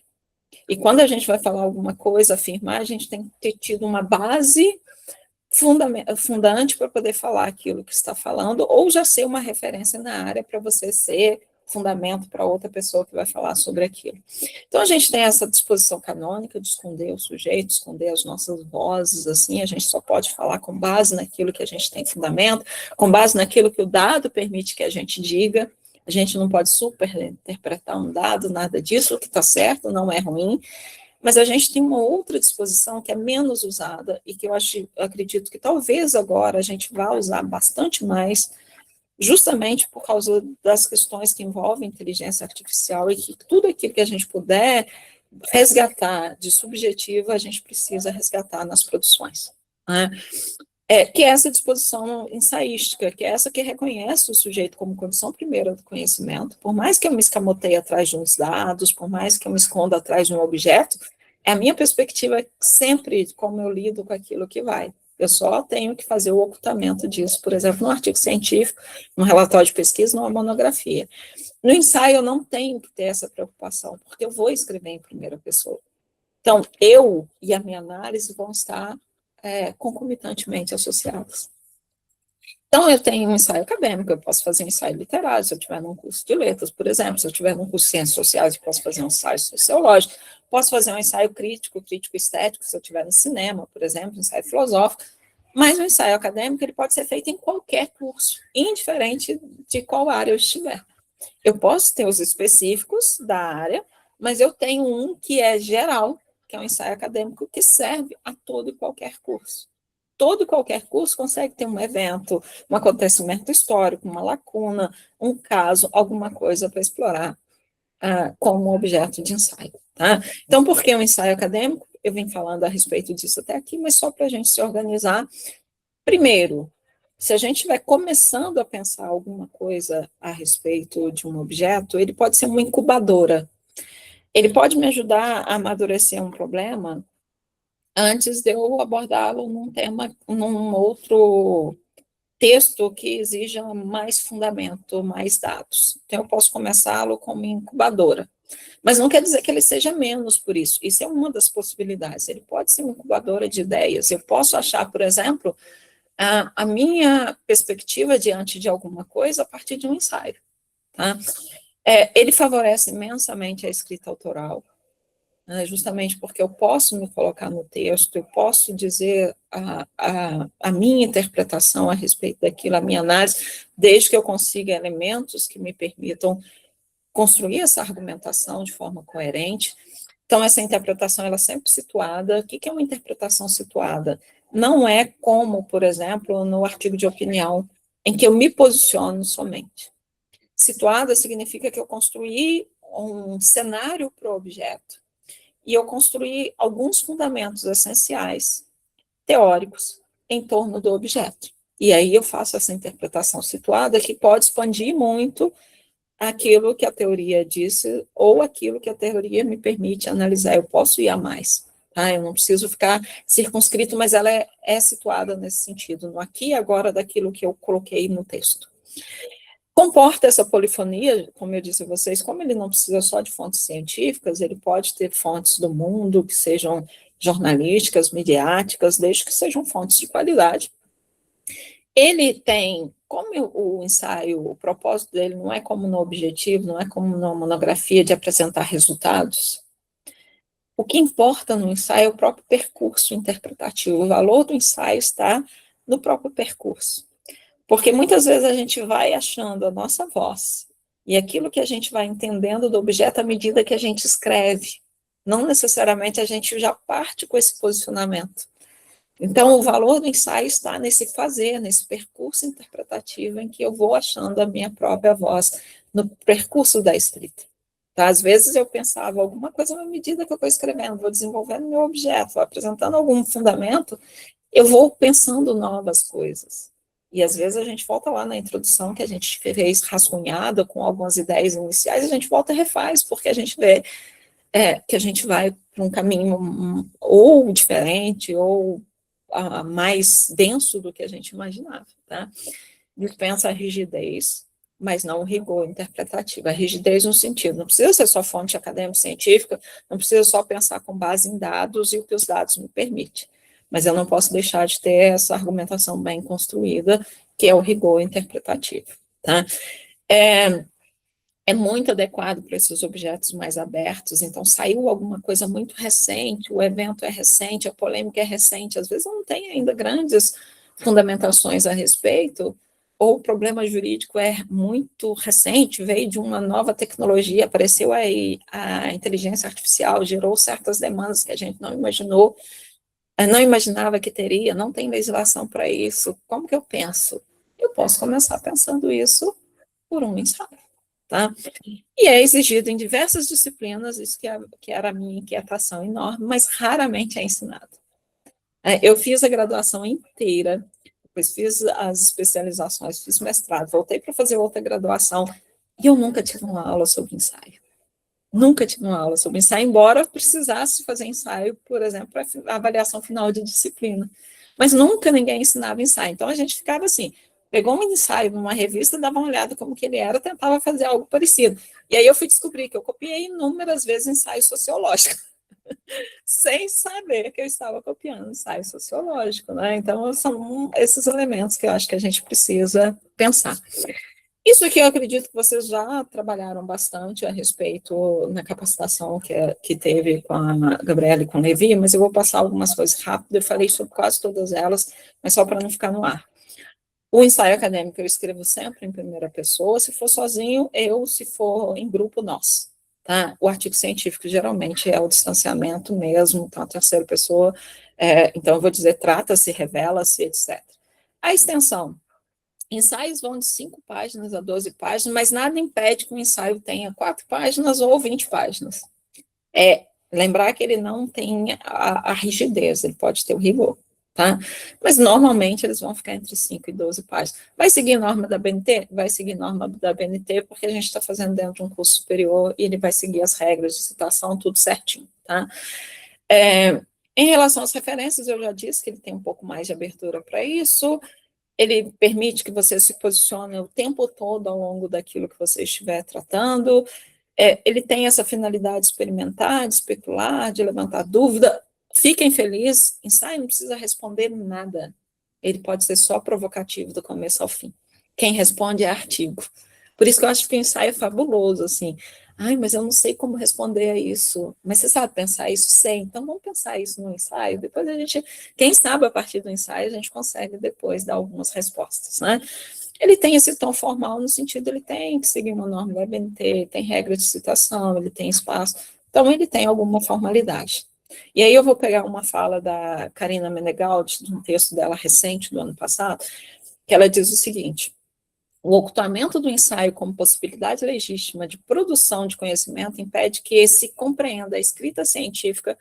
Speaker 2: E quando a gente vai falar alguma coisa, afirmar, a gente tem que ter tido uma base fundante para poder falar aquilo que está falando, ou já ser uma referência na área para você ser fundamento para outra pessoa que vai falar sobre aquilo. Então, a gente tem essa disposição canônica de esconder o sujeito, esconder as nossas vozes, assim, a gente só pode falar com base naquilo que a gente tem fundamento, com base naquilo que o dado permite que a gente diga, a gente não pode superinterpretar um dado, nada disso, o que está certo não é ruim, mas a gente tem uma outra disposição que é menos usada e que eu acredito que talvez agora a gente vá usar bastante mais, justamente por causa das questões que envolvem inteligência artificial e que tudo aquilo que a gente puder resgatar de subjetivo, a gente precisa resgatar nas produções, né? Que é essa disposição ensaística, que é essa que reconhece o sujeito como condição primeira do conhecimento, por mais que eu me escamoteie atrás de uns dados, por mais que eu me esconda atrás de um objeto, a minha perspectiva é sempre como eu lido com aquilo que vai. Eu só tenho que fazer o ocultamento disso, por exemplo, num artigo científico, num relatório de pesquisa, numa monografia. No ensaio, eu não tenho que ter essa preocupação, porque eu vou escrever em primeira pessoa. Então, eu e a minha análise vão estar concomitantemente associados. Então, eu tenho um ensaio acadêmico, eu posso fazer um ensaio literário, se eu estiver num curso de letras, por exemplo, se eu estiver num curso de ciências sociais, eu posso fazer um ensaio sociológico, posso fazer um ensaio crítico, crítico-estético, se eu estiver no cinema, por exemplo, um ensaio filosófico, mas o ensaio acadêmico ele pode ser feito em qualquer curso, indiferente de qual área eu estiver. Eu posso ter os específicos da área, mas eu tenho um que é geral, que é um ensaio acadêmico que serve a todo e qualquer curso. todo e qualquer curso consegue ter um evento, um acontecimento histórico, uma lacuna, um caso, alguma coisa para explorar como objeto de ensaio. Tá? Então, por que o ensaio acadêmico? Eu vim falando a respeito disso até aqui, mas só para a gente se organizar. Primeiro, se a gente estiver começando a pensar alguma coisa a respeito de um objeto, ele pode ser uma incubadora. Ele pode me ajudar a amadurecer um problema antes de eu abordá-lo num outro texto que exija mais fundamento, mais dados. Então, eu posso começá-lo como incubadora. Mas não quer dizer que ele seja menos por isso. Isso é uma das possibilidades. Ele pode ser uma incubadora de ideias. Eu posso achar, por exemplo, a minha perspectiva diante de alguma coisa a partir de um ensaio. Tá? Ele favorece imensamente a escrita autoral, né, justamente porque eu posso me colocar no texto, eu posso dizer a minha interpretação a respeito daquilo, a minha análise, desde que eu consiga elementos que me permitam construir essa argumentação de forma coerente. Então, essa interpretação, ela é sempre situada. O que é uma interpretação situada? Não é como, por exemplo, no artigo de opinião, em que eu me posiciono somente. Situada significa que eu construí um cenário para o objeto e eu construí alguns fundamentos essenciais, teóricos, em torno do objeto. E aí eu faço essa interpretação situada que pode expandir muito aquilo que a teoria disse ou aquilo que a teoria me permite analisar. Eu posso ir a mais. Tá? Eu não preciso ficar circunscrito, mas ela é situada nesse sentido, no aqui e agora daquilo que eu coloquei no texto. Comporta essa polifonia, como eu disse a vocês, como ele não precisa só de fontes científicas, ele pode ter fontes do mundo que sejam jornalísticas, midiáticas, desde que sejam fontes de qualidade. Ele tem, como o ensaio, o propósito dele não é como no objetivo, não é como numa monografia de apresentar resultados. O que importa no ensaio é o próprio percurso interpretativo. O valor do ensaio está no próprio percurso. Porque muitas vezes a gente vai achando a nossa voz e aquilo que a gente vai entendendo do objeto à medida que a gente escreve. Não necessariamente a gente já parte com esse posicionamento. Então, o valor do ensaio está nesse fazer, nesse percurso interpretativo em que eu vou achando a minha própria voz no percurso da escrita. Tá? Às vezes eu pensava alguma coisa na medida que eu vou escrevendo, vou desenvolvendo meu objeto, vou apresentando algum fundamento, eu vou pensando novas coisas. E às vezes a gente volta lá na introdução que a gente fez rascunhada com algumas ideias iniciais, a gente volta e refaz, porque a gente vê que a gente vai para um caminho ou diferente, ou mais denso do que a gente imaginava. Tá? Dispensa a rigidez, mas não o rigor interpretativo. A rigidez no sentido, não precisa ser só fonte acadêmico-científica, não precisa só pensar com base em dados e o que os dados me permitem. Mas eu não posso deixar de ter essa argumentação bem construída, que é o rigor interpretativo. Tá? É muito adequado para esses objetos mais abertos, então saiu alguma coisa muito recente, o evento é recente, a polêmica é recente, às vezes não tem ainda grandes fundamentações a respeito, ou o problema jurídico é muito recente, veio de uma nova tecnologia, apareceu aí a inteligência artificial, gerou certas demandas que a gente não imaginou, não imaginava que teria, não tem legislação para isso. Como que eu penso? Eu posso começar pensando isso por um ensaio. Tá? E é exigido em diversas disciplinas, isso que era a minha inquietação enorme, mas raramente é ensinado. Eu fiz a graduação inteira, depois fiz as especializações, fiz mestrado, voltei para fazer outra graduação, e eu nunca tive uma aula sobre ensaio. Nunca tive uma aula sobre ensaio, embora precisasse fazer ensaio, por exemplo, para a avaliação final de disciplina. Mas nunca ninguém ensinava ensaio. Então, a gente ficava assim, pegou um ensaio numa revista, dava uma olhada como que ele era, tentava fazer algo parecido. E aí eu fui descobrir que eu copiei inúmeras vezes ensaio sociológico, sem saber que eu estava copiando ensaio sociológico, né? Então, são esses elementos que eu acho que a gente precisa pensar. Isso aqui eu acredito que vocês já trabalharam bastante a respeito na capacitação que teve com a Gabriela e com o Levi, mas eu vou passar algumas coisas rápido, eu falei sobre quase todas elas, mas só para não ficar no ar. O ensaio acadêmico eu escrevo sempre em primeira pessoa, se for sozinho, eu, se for em grupo, nós. tá? O artigo científico geralmente é o distanciamento mesmo, tá? A terceira pessoa, então eu vou dizer trata-se, revela-se, etc. A extensão. Ensaios vão de 5 páginas a 12 páginas, mas nada impede que o ensaio tenha 4 páginas ou 20 páginas. Lembrar que ele não tem a rigidez, ele pode ter o rigor, tá? Mas normalmente eles vão ficar entre 5 e 12 páginas. Vai seguir norma da BNT? Vai seguir norma da BNT, porque a gente está fazendo dentro de um curso superior e ele vai seguir as regras de citação, tudo certinho, tá? Em relação às referências, eu já disse que ele tem um pouco mais de abertura para isso. Ele permite que você se posicione o tempo todo ao longo daquilo que você estiver tratando. Ele tem essa finalidade de experimentar, de especular, de levantar dúvida. Fiquem felizes, ensaio não precisa responder nada. Ele pode ser só provocativo do começo ao fim. Quem responde é artigo. Por isso que eu acho que o ensaio é fabuloso, assim. Ai, mas eu não sei como responder a isso. Mas você sabe pensar isso? Sei. Então vamos pensar isso no ensaio. Depois a gente, quem sabe a partir do ensaio, a gente consegue depois dar algumas respostas, né? Ele tem esse tom formal no sentido, ele tem que seguir uma norma da BNT, tem regra de citação, ele tem espaço. Então ele tem alguma formalidade. E aí eu vou pegar uma fala da Karina Menegaldi, de um texto dela recente, do ano passado, que ela diz o seguinte: o ocultamento do ensaio como possibilidade legítima de produção de conhecimento impede que se compreenda a escrita científica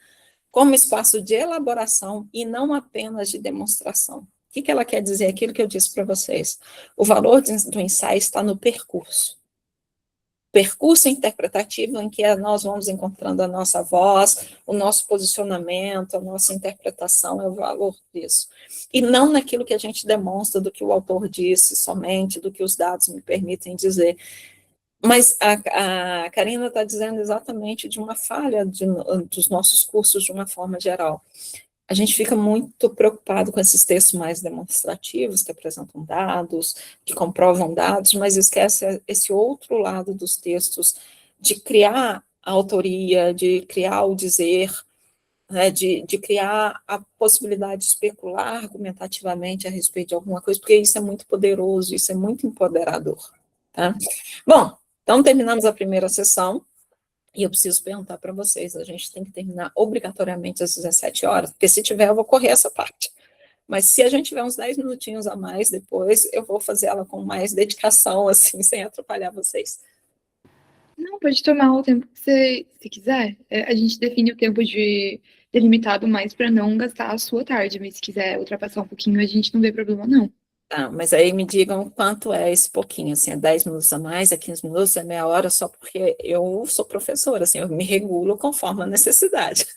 Speaker 2: como espaço de elaboração e não apenas de demonstração. O que ela quer dizer? Aquilo que eu disse para vocês. O valor do ensaio está no percurso. Percurso interpretativo em que nós vamos encontrando a nossa voz, o nosso posicionamento, a nossa interpretação é o valor disso. E não naquilo que a gente demonstra do que o autor disse somente, do que os dados me permitem dizer. Mas a Karina está dizendo exatamente de uma falha dos nossos cursos de uma forma geral. A gente fica muito preocupado com esses textos mais demonstrativos, que apresentam dados, que comprovam dados, mas esquece esse outro lado dos textos, de criar a autoria, de criar o dizer, né, de criar a possibilidade de especular argumentativamente a respeito de alguma coisa, porque isso é muito poderoso, isso é muito empoderador. Tá? Bom, então terminamos a primeira sessão. E eu preciso perguntar para vocês, a gente tem que terminar obrigatoriamente às 17 horas, porque se tiver eu vou correr essa parte. Mas se a gente tiver uns 10 minutinhos a mais depois, eu vou fazer ela com mais dedicação, assim, sem atrapalhar vocês.
Speaker 1: Não, pode tomar o tempo que você se quiser. A gente define o tempo delimitado mais para não gastar a sua tarde, mas se quiser ultrapassar um pouquinho, a gente não vê problema, não.
Speaker 2: Tá, mas aí me digam quanto é esse pouquinho, assim, é 10 minutos a mais, é 15 minutos, é meia hora, só porque eu sou professora, assim, eu me regulo conforme a necessidade.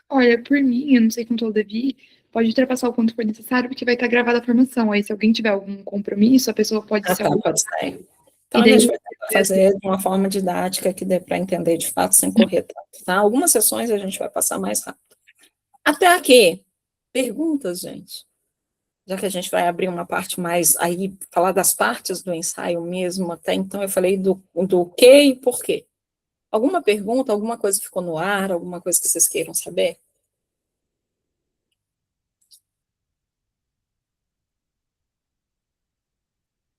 Speaker 1: Olha, por mim, eu não sei quanto o Davi, pode ultrapassar o quanto for necessário, porque vai estar gravada a formação. Aí, se alguém tiver algum compromisso, a pessoa pode se
Speaker 2: Tá, pode sair. Então,
Speaker 1: E
Speaker 2: a
Speaker 1: daí,
Speaker 2: gente vai tentar fazer de uma forma didática que dê para entender de fato sem correr tanto, tá? Algumas sessões a gente vai passar mais rápido. Até aqui, perguntas, gente. Já que a gente vai abrir uma parte mais, aí, falar das partes do ensaio mesmo, até então eu falei do que e por quê. Alguma pergunta, alguma coisa ficou no ar, alguma coisa que vocês queiram saber?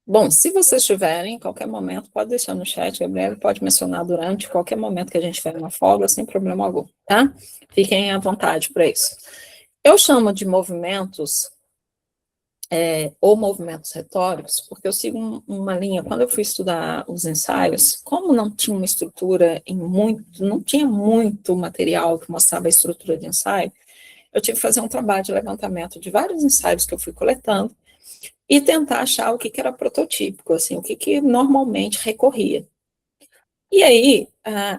Speaker 2: Bom, se vocês tiverem, em qualquer momento, pode deixar no chat, Gabriela, pode mencionar durante qualquer momento que a gente tiver uma folga, sem problema algum, tá? Fiquem à vontade para isso. Eu chamo de movimentos, ou movimentos retóricos, porque eu sigo uma linha, quando eu fui estudar os ensaios, como não tinha uma estrutura não tinha muito material que mostrava a estrutura de ensaio, eu tive que fazer um trabalho de levantamento de vários ensaios que eu fui coletando, e tentar achar o que era prototípico, assim, o que normalmente recorria. E aí,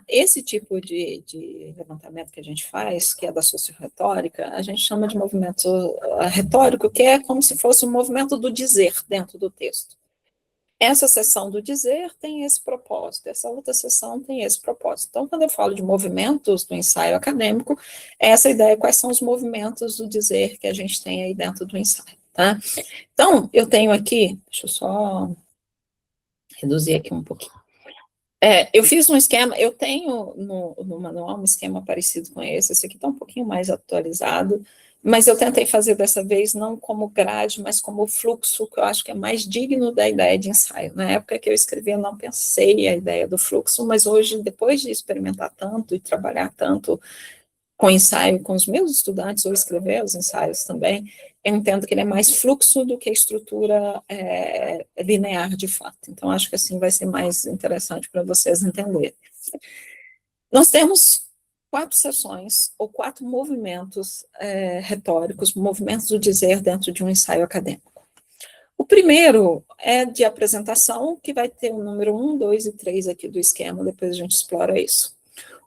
Speaker 2: esse tipo de levantamento que a gente faz, que é da socioretórica, a gente chama de movimento retórico, que é como se fosse um movimento do dizer dentro do texto. Essa seção do dizer tem esse propósito, essa outra seção tem esse propósito. Então, quando eu falo de movimentos do ensaio acadêmico, é essa ideia, quais são os movimentos do dizer que a gente tem aí dentro do ensaio, tá? Então, eu tenho aqui, deixa eu só reduzir aqui um pouquinho. Eu fiz um esquema, eu tenho no manual um esquema parecido com esse aqui está um pouquinho mais atualizado, Mas eu tentei fazer dessa vez não como grade, mas como fluxo, que eu acho que é mais digno da ideia de ensaio. Na época que eu escrevi, eu não pensei a ideia do fluxo, mas hoje, depois de experimentar tanto e trabalhar tanto com ensaio, com os meus estudantes, ou escrever os ensaios também, eu entendo que ele é mais fluxo do que estrutura linear de fato. Então, acho que assim vai ser mais interessante para vocês entenderem. Nós temos 4 sessões, ou 4 movimentos retóricos, movimentos do dizer dentro de um ensaio acadêmico. O primeiro é de apresentação, que vai ter o número 1, 2 e 3 aqui do esquema, depois a gente explora isso.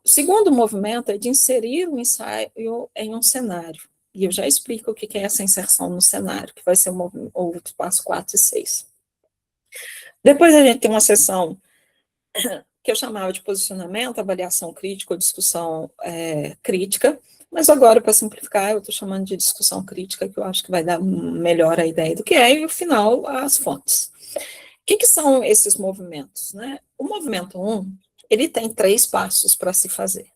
Speaker 2: O segundo movimento é de inserir o ensaio em um cenário, e eu já explico o que é essa inserção no cenário, que vai ser o passo 4 e 6. Depois a gente tem uma sessão que eu chamava de posicionamento, avaliação crítica ou discussão crítica, mas agora, para simplificar, eu estou chamando de discussão crítica, que eu acho que vai dar melhor a ideia do que é, e, no final, as fontes. O que são esses movimentos, né? O movimento 1, ele tem 3 passos para se fazer,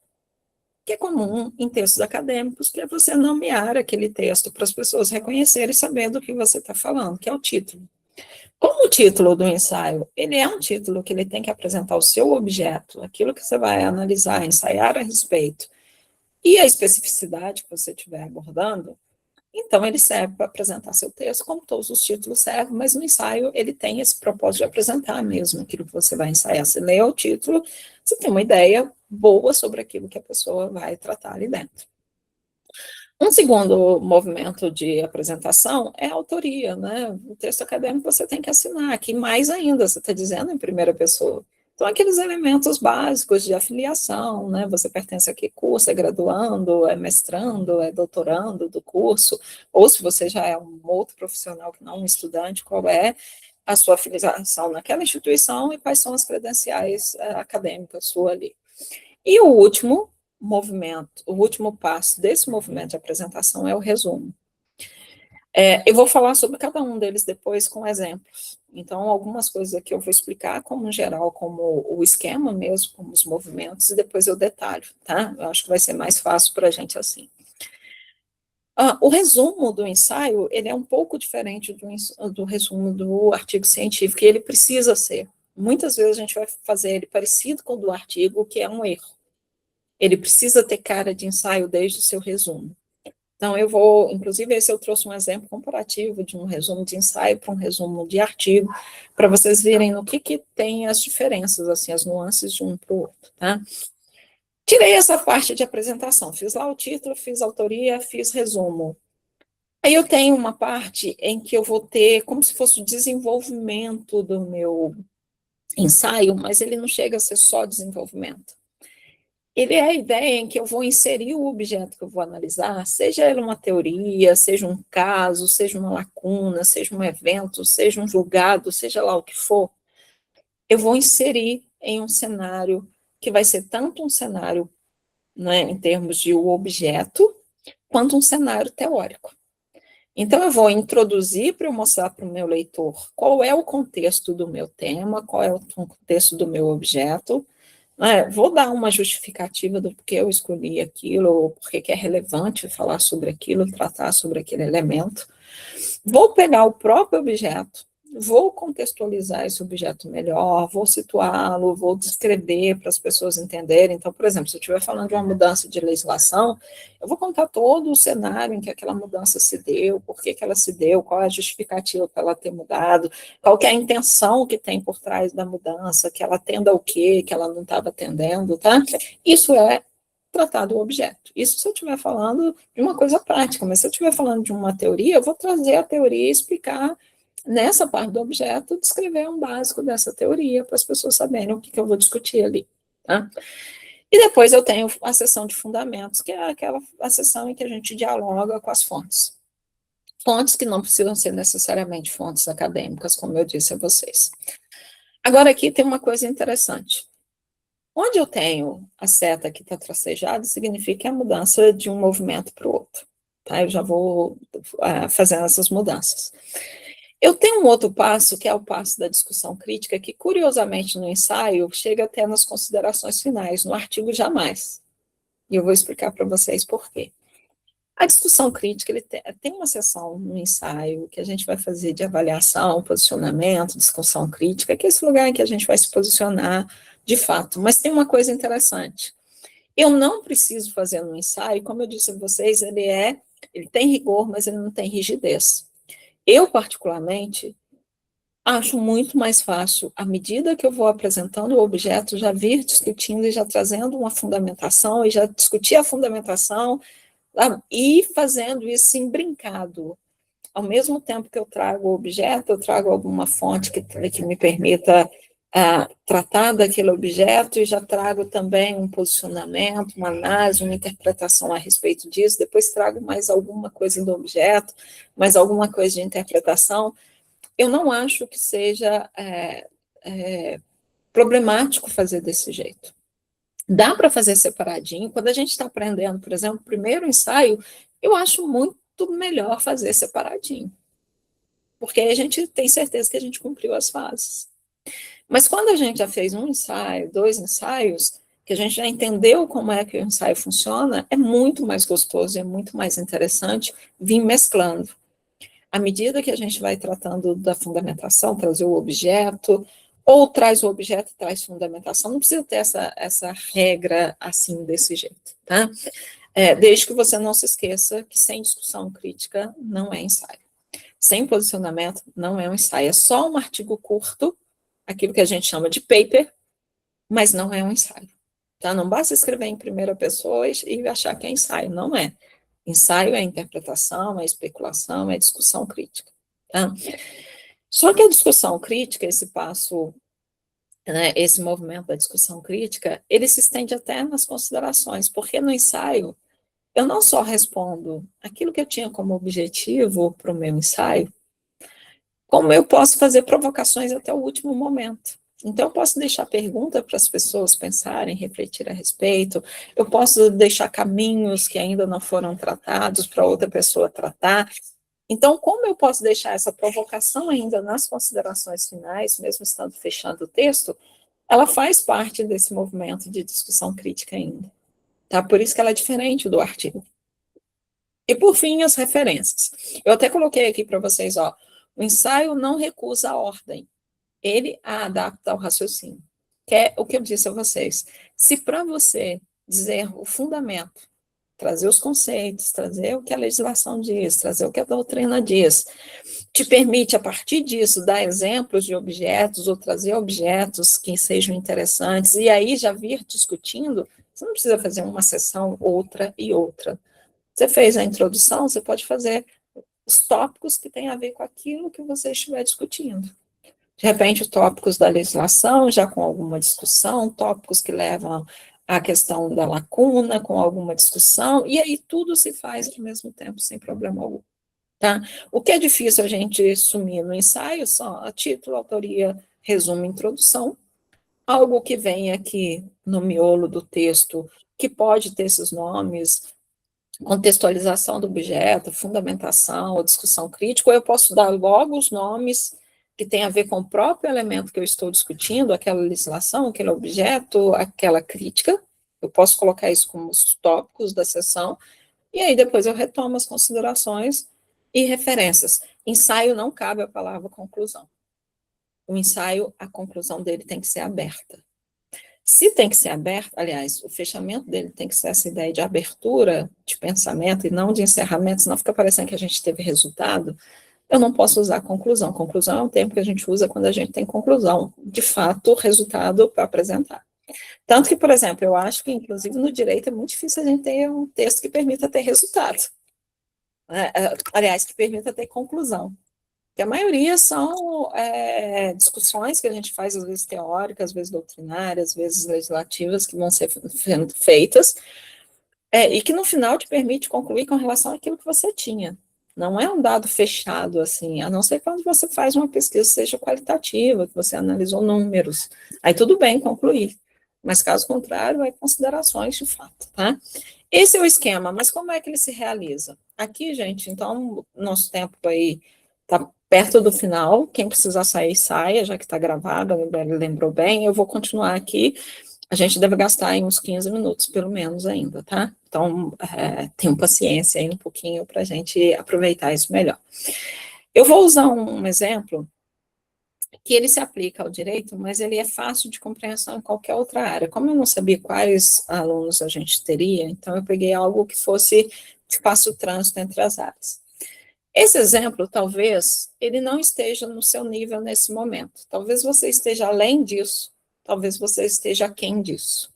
Speaker 2: que é comum em textos acadêmicos, que é você nomear aquele texto para as pessoas reconhecerem e saber do que você está falando, que é o título. Como o título do ensaio, ele é um título que ele tem que apresentar o seu objeto, aquilo que você vai analisar, ensaiar a respeito, e a especificidade que você estiver abordando, então ele serve para apresentar seu texto, como todos os títulos servem, mas no ensaio ele tem esse propósito de apresentar mesmo aquilo que você vai ensaiar. Você lê o título, você tem uma ideia boa sobre aquilo que a pessoa vai tratar ali dentro. Um segundo movimento de apresentação é a autoria, né? O texto acadêmico você tem que assinar, aqui mais ainda, você está dizendo em primeira pessoa. Então, aqueles elementos básicos de afiliação, né? Você pertence a que curso, é graduando, é mestrando, é doutorando do curso, ou se você já é um outro profissional que não um estudante, qual é a sua afiliação naquela instituição e quais são as credenciais acadêmicas sua ali. E o último movimento, o último passo desse movimento de apresentação é o resumo. Eu vou falar sobre cada um deles depois com exemplos. Então, algumas coisas aqui eu vou explicar como geral, como o esquema mesmo, como os movimentos, e depois eu detalho, tá? Eu acho que vai ser mais fácil para a gente assim. O resumo do ensaio, ele é um pouco diferente do resumo do artigo científico, e ele precisa ser. Muitas vezes a gente vai fazer ele parecido com o do artigo, o que é um erro. Ele precisa ter cara de ensaio desde o seu resumo. Então, eu vou, inclusive, esse eu trouxe um exemplo comparativo de um resumo de ensaio para um resumo de artigo, para vocês verem no que tem as diferenças, assim, as nuances de um para o outro, tá? Tirei essa parte de apresentação, fiz lá o título, fiz autoria, fiz resumo. Aí eu tenho uma parte em que eu vou ter como se fosse o desenvolvimento do meu ensaio, mas ele não chega a ser só desenvolvimento. Ele é a ideia em que eu vou inserir o objeto que eu vou analisar, seja ele uma teoria, seja um caso, seja uma lacuna, seja um evento, seja um julgado, seja lá o que for, eu vou inserir em um cenário que vai ser tanto um cenário, né, em termos de o objeto, quanto um cenário teórico. Então, eu vou introduzir para eu mostrar para o meu leitor qual é o contexto do meu tema, qual é o contexto do meu objeto. Vou dar uma justificativa do porquê eu escolhi aquilo, ou porquê que é relevante falar sobre aquilo, tratar sobre aquele elemento. Vou pegar o próprio objeto, vou contextualizar esse objeto melhor, vou situá-lo, vou descrever para as pessoas entenderem. Então, por exemplo, se eu estiver falando de uma mudança de legislação, eu vou contar todo o cenário em que aquela mudança se deu, por que ela se deu, qual é a justificativa para ela ter mudado, qual que é a intenção que tem por trás da mudança, que ela atenda ao quê, que ela não estava atendendo, tá? Isso é tratar do objeto. Isso se eu estiver falando de uma coisa prática, mas se eu estiver falando de uma teoria, eu vou trazer a teoria e explicar nessa parte do objeto, descrever um básico dessa teoria para as pessoas saberem o que eu vou discutir ali, tá? E depois eu tenho a sessão de fundamentos, que é a sessão em que a gente dialoga com as fontes. Fontes que não precisam ser necessariamente fontes acadêmicas, como eu disse a vocês. Agora aqui tem uma coisa interessante. Onde eu tenho a seta que está tracejada, significa a mudança de um movimento para o outro. Tá? Eu já vou fazendo essas mudanças. Eu tenho um outro passo, que é o passo da discussão crítica, que, curiosamente, no ensaio, chega até nas considerações finais, no artigo jamais. E eu vou explicar para vocês por quê. A discussão crítica, ele tem uma sessão no ensaio que a gente vai fazer de avaliação, posicionamento, discussão crítica, que é esse lugar em que a gente vai se posicionar de fato. Mas tem uma coisa interessante. Eu não preciso fazer no ensaio, como eu disse a vocês, ele tem rigor, mas ele não tem rigidez. Eu, particularmente, acho muito mais fácil, à medida que eu vou apresentando o objeto, já vir discutindo e já trazendo uma fundamentação, e já discutir a fundamentação, e fazendo isso em brincado. Ao mesmo tempo que eu trago o objeto, eu trago alguma fonte que me permita tratar daquele objeto, e já trago também um posicionamento, uma análise, uma interpretação a respeito disso, depois trago mais alguma coisa do objeto, mais alguma coisa de interpretação. Eu não acho que seja problemático fazer desse jeito. Dá para fazer separadinho. Quando a gente está aprendendo, por exemplo, o primeiro ensaio, eu acho muito melhor fazer separadinho, porque aí a gente tem certeza que a gente cumpriu as fases. Mas quando a gente já fez um ensaio, 2 ensaios, que a gente já entendeu como é que o ensaio funciona, é muito mais gostoso, é muito mais interessante vir mesclando. À medida que a gente vai tratando da fundamentação, trazer o objeto, ou traz o objeto e traz fundamentação, não precisa ter essa regra assim, desse jeito, tá? Desde que você não se esqueça que sem discussão crítica não é ensaio. Sem posicionamento não é um ensaio, é só um artigo curto, aquilo que a gente chama de paper, mas não é um ensaio, tá? Não basta escrever em primeira pessoa e achar que é ensaio, não é. Ensaio é interpretação, é especulação, é discussão crítica, tá? Só que a discussão crítica, esse passo, né, esse movimento da discussão crítica, ele se estende até nas considerações, porque no ensaio eu não só respondo aquilo que eu tinha como objetivo para o meu ensaio, como eu posso fazer provocações até o último momento. Então, eu posso deixar pergunta para as pessoas pensarem, refletir a respeito, eu posso deixar caminhos que ainda não foram tratados para outra pessoa tratar. Então, como eu posso deixar essa provocação ainda nas considerações finais, mesmo estando fechando o texto, ela faz parte desse movimento de discussão crítica ainda. Tá? Por isso que ela é diferente do artigo. E, por fim, as referências. Eu até coloquei aqui para vocês, ó, o ensaio não recusa a ordem, ele a adapta ao raciocínio. Que é o que eu disse a vocês. Se para você dizer o fundamento, trazer os conceitos, trazer o que a legislação diz, trazer o que a doutrina diz, te permite, a partir disso, dar exemplos de objetos ou trazer objetos que sejam interessantes, e aí já vir discutindo, você não precisa fazer uma sessão, outra e outra. Você fez a introdução, você pode fazer os tópicos que têm a ver com aquilo que você estiver discutindo. De repente, os tópicos da legislação, já com alguma discussão, tópicos que levam à questão da lacuna, com alguma discussão, e aí tudo se faz ao mesmo tempo, sem problema algum. Tá? O que é difícil a gente sumir no ensaio só a título, autoria, resumo, introdução, algo que vem aqui no miolo do texto, que pode ter esses nomes, contextualização do objeto, fundamentação ou discussão crítica, ou eu posso dar logo os nomes que tem a ver com o próprio elemento que eu estou discutindo, aquela legislação, aquele objeto, aquela crítica, eu posso colocar isso como os tópicos da sessão, e aí depois eu retomo as considerações e referências. Ensaio não cabe a palavra conclusão. O ensaio, a conclusão dele tem que ser aberta. Se tem que ser aberto, aliás, o fechamento dele tem que ser essa ideia de abertura de pensamento e não de encerramento, senão fica parecendo que a gente teve resultado. Eu não posso usar conclusão. Conclusão é um termo que a gente usa quando a gente tem conclusão, de fato, resultado para apresentar. Tanto que, por exemplo, eu acho que, inclusive, no direito é muito difícil a gente ter um texto que permita ter resultado. Aliás, que permita ter conclusão. Porque a maioria são discussões que a gente faz, às vezes teóricas, às vezes doutrinárias, às vezes legislativas, que vão ser feitas, e que no final te permite concluir com relação àquilo que você tinha. Não é um dado fechado, assim, a não ser quando você faz uma pesquisa, seja qualitativa, que você analisou números. Aí tudo bem concluir. Mas, caso contrário, é considerações de fato, tá? Esse é o esquema, mas como é que ele se realiza? Aqui, gente, então, nosso tempo aí está perto do final. Quem precisar sair, saia, já que está gravado, lembrou bem. Eu vou continuar aqui. a gente deve gastar aí uns 15 minutos, pelo menos, ainda, tá? Então, tenham paciência aí um pouquinho para a gente aproveitar isso melhor. Eu vou usar um exemplo que ele se aplica ao direito, mas ele é fácil de compreensão em qualquer outra área. Como eu não sabia quais alunos a gente teria, então eu peguei algo que fosse de fácil trânsito entre as áreas. Esse exemplo, talvez, ele não esteja no seu nível nesse momento. Talvez você esteja além disso, talvez você esteja aquém disso.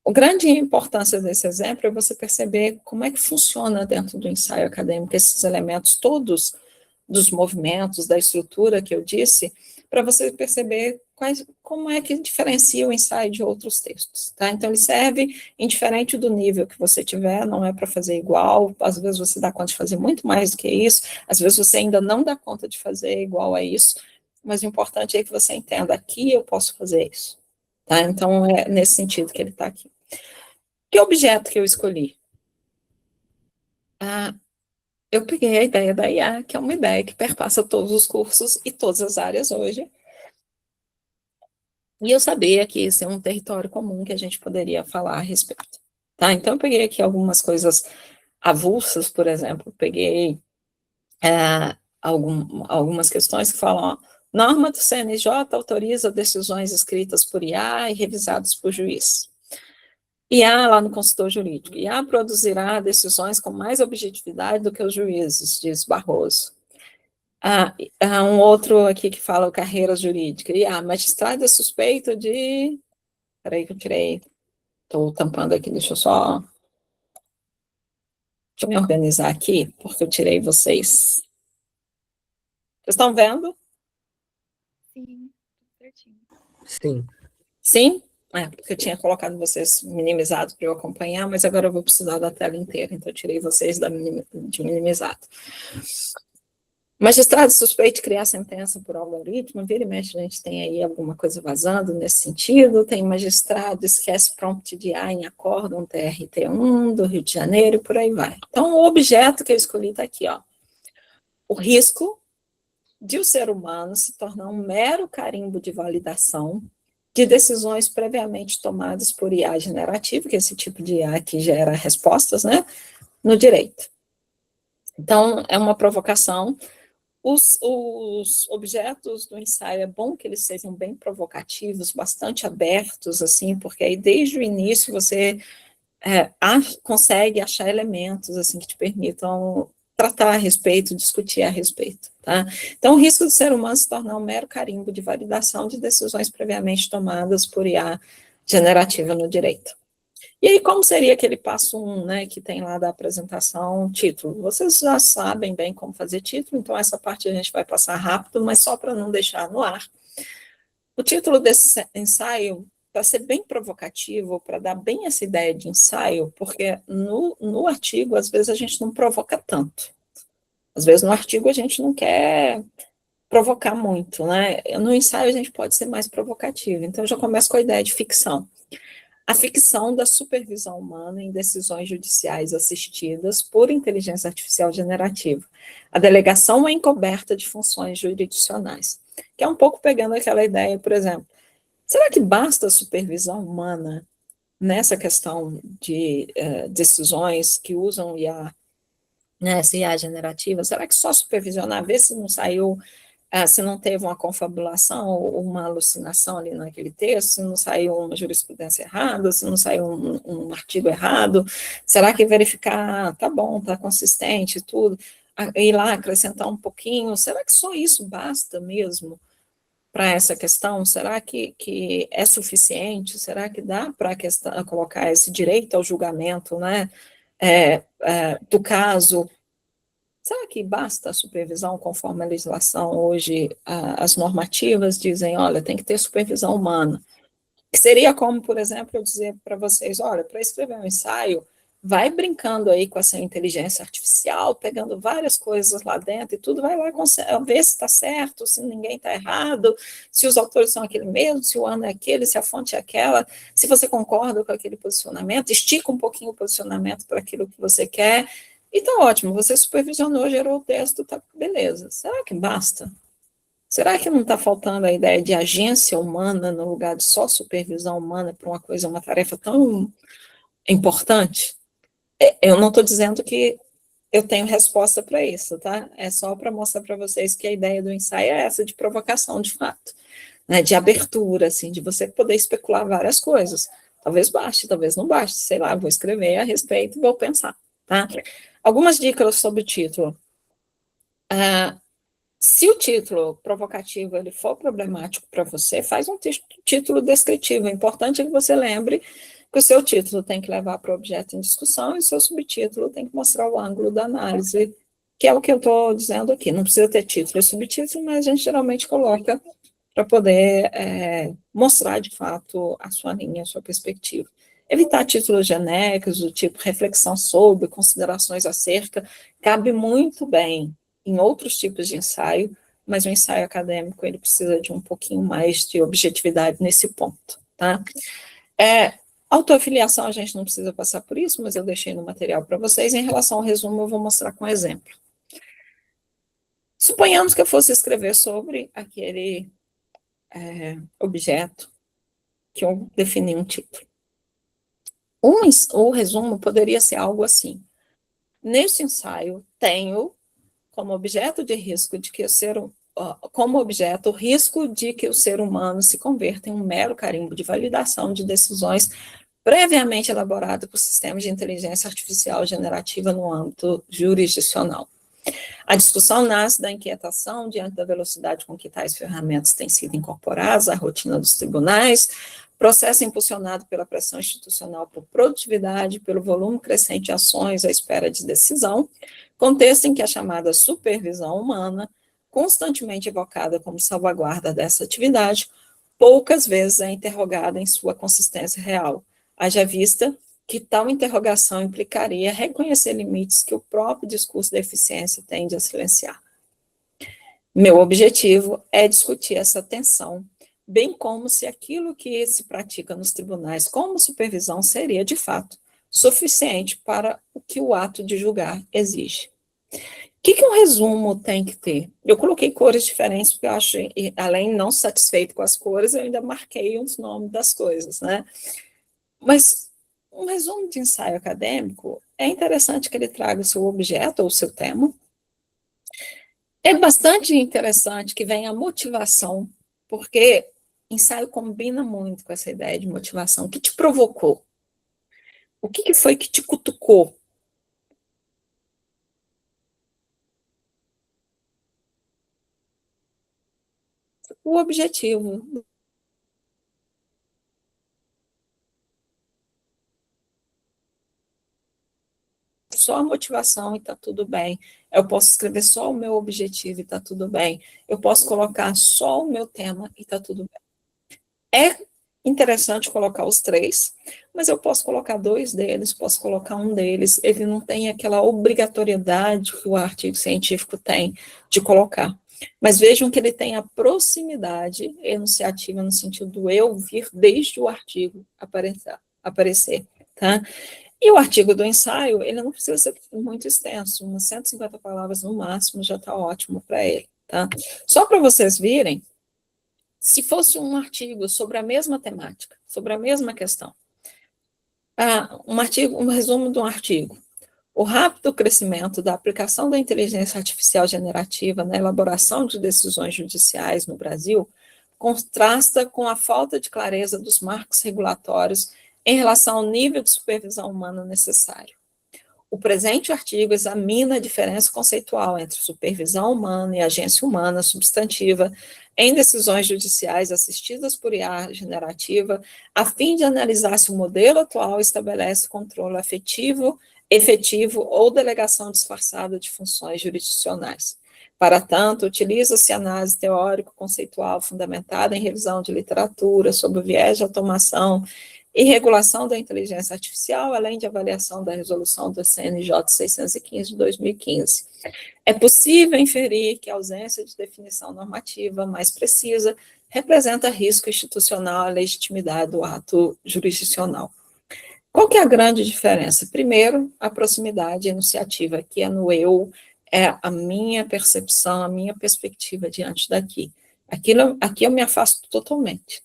Speaker 2: A grande importância desse exemplo é você perceber como é que funciona dentro do ensaio acadêmico esses elementos todos dos movimentos, da estrutura que eu disse, para você perceber como é que diferencia o ensaio de outros textos, tá? Então, ele serve indiferente do nível que você tiver, não é para fazer igual, às vezes você dá conta de fazer muito mais do que isso, às vezes você ainda não dá conta de fazer igual a isso, mas o importante é que você entenda, aqui eu posso fazer isso, tá? Então, é nesse sentido que ele está aqui. Que objeto que eu escolhi? Eu peguei a ideia da IA, que é uma ideia que perpassa todos os cursos e todas as áreas hoje. E eu sabia que esse é um território comum que a gente poderia falar a respeito. Tá? Então, eu peguei aqui algumas coisas avulsas, por exemplo, peguei algumas questões que falam, ó, norma do CNJ autoriza decisões escritas por IA e revisadas por juiz. IA lá no consultor jurídico. IA produzirá decisões com mais objetividade do que os juízes, diz Barroso. Um outro aqui que fala carreiras jurídicas. Magistrado é suspeito de... Peraí que eu tirei. Estou tampando aqui, deixa eu me organizar aqui, porque eu tirei vocês. Vocês estão vendo?
Speaker 1: Sim, certinho.
Speaker 4: Sim.
Speaker 2: Sim? Porque eu tinha colocado vocês minimizados para eu acompanhar, mas agora eu vou precisar da tela inteira, então eu tirei vocês de minimizado. Magistrado suspeito de criar sentença por algoritmo, vira e mexe, a gente tem aí alguma coisa vazando nesse sentido, tem magistrado, esquece prompt de IA em acórdão TRT1 do Rio de Janeiro, e por aí vai. Então, o objeto que eu escolhi está aqui, ó. O risco de o ser humano se tornar um mero carimbo de validação de decisões previamente tomadas por IA generativo, que é esse tipo de IA que gera respostas, né, no direito. Então, é uma provocação. Os objetos do ensaio, é bom que eles sejam bem provocativos, bastante abertos, assim, porque aí desde o início você consegue achar elementos, assim, que te permitam tratar a respeito, discutir a respeito, tá? Então, o risco do ser humano se tornar um mero carimbo de validação de decisões previamente tomadas por IA generativa no direito. E aí, como seria aquele passo 1, né, que tem lá da apresentação, título? Vocês já sabem bem como fazer título, então essa parte a gente vai passar rápido, mas só para não deixar no ar. O título desse ensaio, para ser bem provocativo, para dar bem essa ideia de ensaio, porque no artigo, às vezes, a gente não provoca tanto. Às vezes, no artigo, a gente não quer provocar muito, né? No ensaio, a gente pode ser mais provocativo. Então, eu já começo com a ideia de ficção. A ficção da supervisão humana em decisões judiciais assistidas por inteligência artificial generativa. A delegação encoberta de funções jurisdicionais. Que é um pouco pegando aquela ideia, por exemplo, será que basta a supervisão humana nessa questão de decisões que usam IA, né, essa IA generativa? Será que só supervisionar, ver se não saiu... se não teve uma confabulação ou uma alucinação ali naquele texto, se não saiu uma jurisprudência errada, se não saiu um artigo errado, será que verificar, tá bom, tá consistente, tudo, ir lá acrescentar um pouquinho, será que só isso basta mesmo para essa questão? Será que é suficiente? Será que dá para colocar esse direito ao julgamento, né, do caso? Será que basta a supervisão conforme a legislação hoje, as normativas dizem, olha, tem que ter supervisão humana? Que seria como, por exemplo, eu dizer para vocês, olha, para escrever um ensaio, vai brincando aí com essa inteligência artificial, pegando várias coisas lá dentro e tudo, vai lá ver se está certo, se ninguém está errado, se os autores são aquele mesmo, se o ano é aquele, se a fonte é aquela, se você concorda com aquele posicionamento, estica um pouquinho o posicionamento para aquilo que você quer, e tá ótimo, você supervisionou, gerou o texto, tá beleza. Será que basta? Será que não está faltando a ideia de agência humana no lugar de só supervisão humana para uma tarefa tão importante? Eu não estou dizendo que eu tenho resposta para isso, tá? É só para mostrar para vocês que a ideia do ensaio é essa de provocação, de fato, né? De abertura, assim, de você poder especular várias coisas. Talvez baste, talvez não baste, sei lá, vou escrever a respeito e vou pensar, tá? Algumas dicas sobre o título. Se o título provocativo ele for problemático para você, faz um título descritivo. O importante é que você lembre que o seu título tem que levar para o objeto em discussão e o seu subtítulo tem que mostrar o ângulo da análise, que é o que eu estou dizendo aqui. Não precisa ter título e subtítulo, mas a gente geralmente coloca para poder mostrar, de fato, a sua linha, a sua perspectiva. Evitar títulos genéricos, do tipo reflexão sobre, considerações acerca, cabe muito bem em outros tipos de ensaio, mas o ensaio acadêmico ele precisa de um pouquinho mais de objetividade nesse ponto, tá? Autoafiliação, a gente não precisa passar por isso, mas eu deixei no material para vocês. Em relação ao resumo, eu vou mostrar com exemplo. Suponhamos que eu fosse escrever sobre aquele objeto que eu defini um título. O resumo poderia ser algo assim. Nesse ensaio, tenho como objeto de risco de que como objeto o risco de que o ser humano se converta em um mero carimbo de validação de decisões previamente elaborado por sistemas de inteligência artificial generativa no âmbito jurisdicional. A discussão nasce da inquietação diante da velocidade com que tais ferramentas têm sido incorporadas à rotina dos tribunais, processo impulsionado pela pressão institucional por produtividade, pelo volume crescente de ações à espera de decisão, contexto em que a chamada supervisão humana, constantemente evocada como salvaguarda dessa atividade, poucas vezes é interrogada em sua consistência real, haja vista que tal interrogação implicaria reconhecer limites que o próprio discurso da eficiência tende a silenciar. Meu objetivo é discutir essa tensão, bem como se aquilo que se pratica nos tribunais como supervisão seria, de fato, suficiente para o que o ato de julgar exige. O que um resumo tem que ter? Eu coloquei cores diferentes, porque eu acho, além de não satisfeito com as cores, eu ainda marquei os nomes das coisas, né? Mas um resumo de ensaio acadêmico, é interessante que ele traga o seu objeto ou o seu tema. É bastante interessante que venha a motivação, porque ensaio combina muito com essa ideia de motivação. O que te provocou? O que foi que te cutucou? O objetivo. Só a motivação e está tudo bem. Eu posso escrever só o meu objetivo e está tudo bem. Eu posso colocar só o meu tema e está tudo bem. É interessante colocar os três, mas eu posso colocar dois deles, posso colocar um deles. Ele não tem aquela obrigatoriedade que o artigo científico tem de colocar. Mas vejam que ele tem a proximidade enunciativa no sentido do eu vir desde o artigo aparecer, tá? E o artigo do ensaio, ele não precisa ser muito extenso, umas 150 palavras no máximo já está ótimo para ele, tá? Só para vocês virem, se fosse um artigo sobre a mesma temática, sobre a mesma questão, um resumo de um artigo, o rápido crescimento da aplicação da inteligência artificial generativa na elaboração de decisões judiciais no Brasil contrasta com a falta de clareza dos marcos regulatórios em relação ao nível de supervisão humana necessário. O presente artigo examina a diferença conceitual entre supervisão humana e agência humana substantiva em decisões judiciais assistidas por IA generativa, a fim de analisar se o modelo atual estabelece controle efetivo ou delegação disfarçada de funções jurisdicionais. Para tanto, utiliza-se análise teórico-conceitual fundamentada em revisão de literatura sobre o viés de automação e regulação da inteligência artificial, além de avaliação da resolução do CNJ 615 de 2015. É possível inferir que a ausência de definição normativa mais precisa representa risco institucional à legitimidade do ato jurisdicional. Qual que é a grande diferença? Primeiro, a proximidade enunciativa, que é no eu, é a minha percepção, a minha perspectiva diante daqui. Aqui eu me afasto totalmente.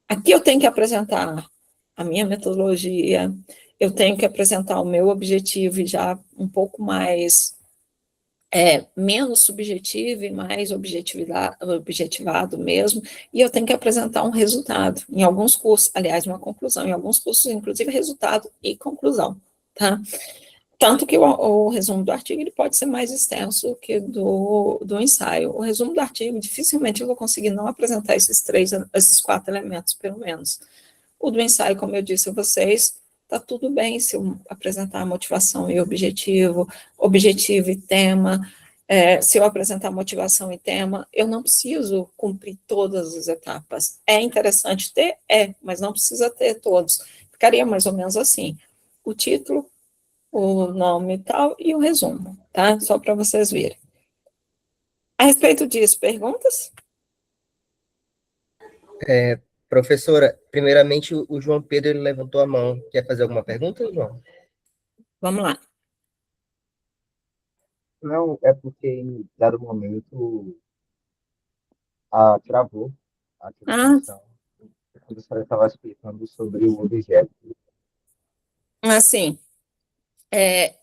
Speaker 2: Aqui eu tenho que apresentar a minha metodologia, eu tenho que apresentar o meu objetivo e já um pouco mais, menos subjetivo e mais objetivado mesmo, e eu tenho que apresentar um resultado. Em alguns cursos, aliás, uma conclusão, em alguns cursos, inclusive, resultado e conclusão, tá? Tanto que o resumo do artigo ele pode ser mais extenso que do ensaio. O resumo do artigo, dificilmente eu vou conseguir não apresentar esses 4 elementos, pelo menos. O do ensaio, como eu disse a vocês, está tudo bem se eu apresentar motivação e objetivo e tema. Se eu apresentar motivação e tema, eu não preciso cumprir todas as etapas. É interessante ter? Mas não precisa ter todos. Ficaria mais ou menos assim. O título, o nome e tal, e o resumo, tá? Só para vocês verem. A respeito disso, perguntas?
Speaker 4: Professora, primeiramente o João Pedro ele levantou a mão. Quer fazer alguma pergunta, João?
Speaker 2: Vamos lá.
Speaker 5: Não, é porque em dado momento travou a transmissão. A professora estava explicando sobre o objeto.
Speaker 2: Assim,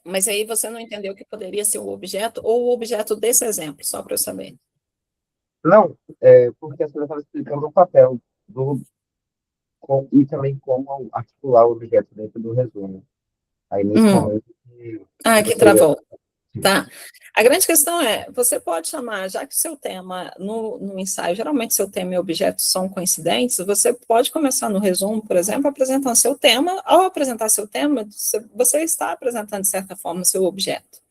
Speaker 2: mas aí você não entendeu que poderia ser o objeto ou o objeto desse exemplo, só para eu saber.
Speaker 5: Não, porque a professora estava explicando o papel e também como articular o objeto dentro do resumo. Aí, nesse momento,
Speaker 2: Que travou. Tá. A grande questão você pode chamar, já que o seu tema, no ensaio, geralmente seu tema e objeto são coincidentes, você pode começar no resumo, por exemplo, apresentando seu tema. Ao apresentar seu tema, você está apresentando, de certa forma, seu objeto.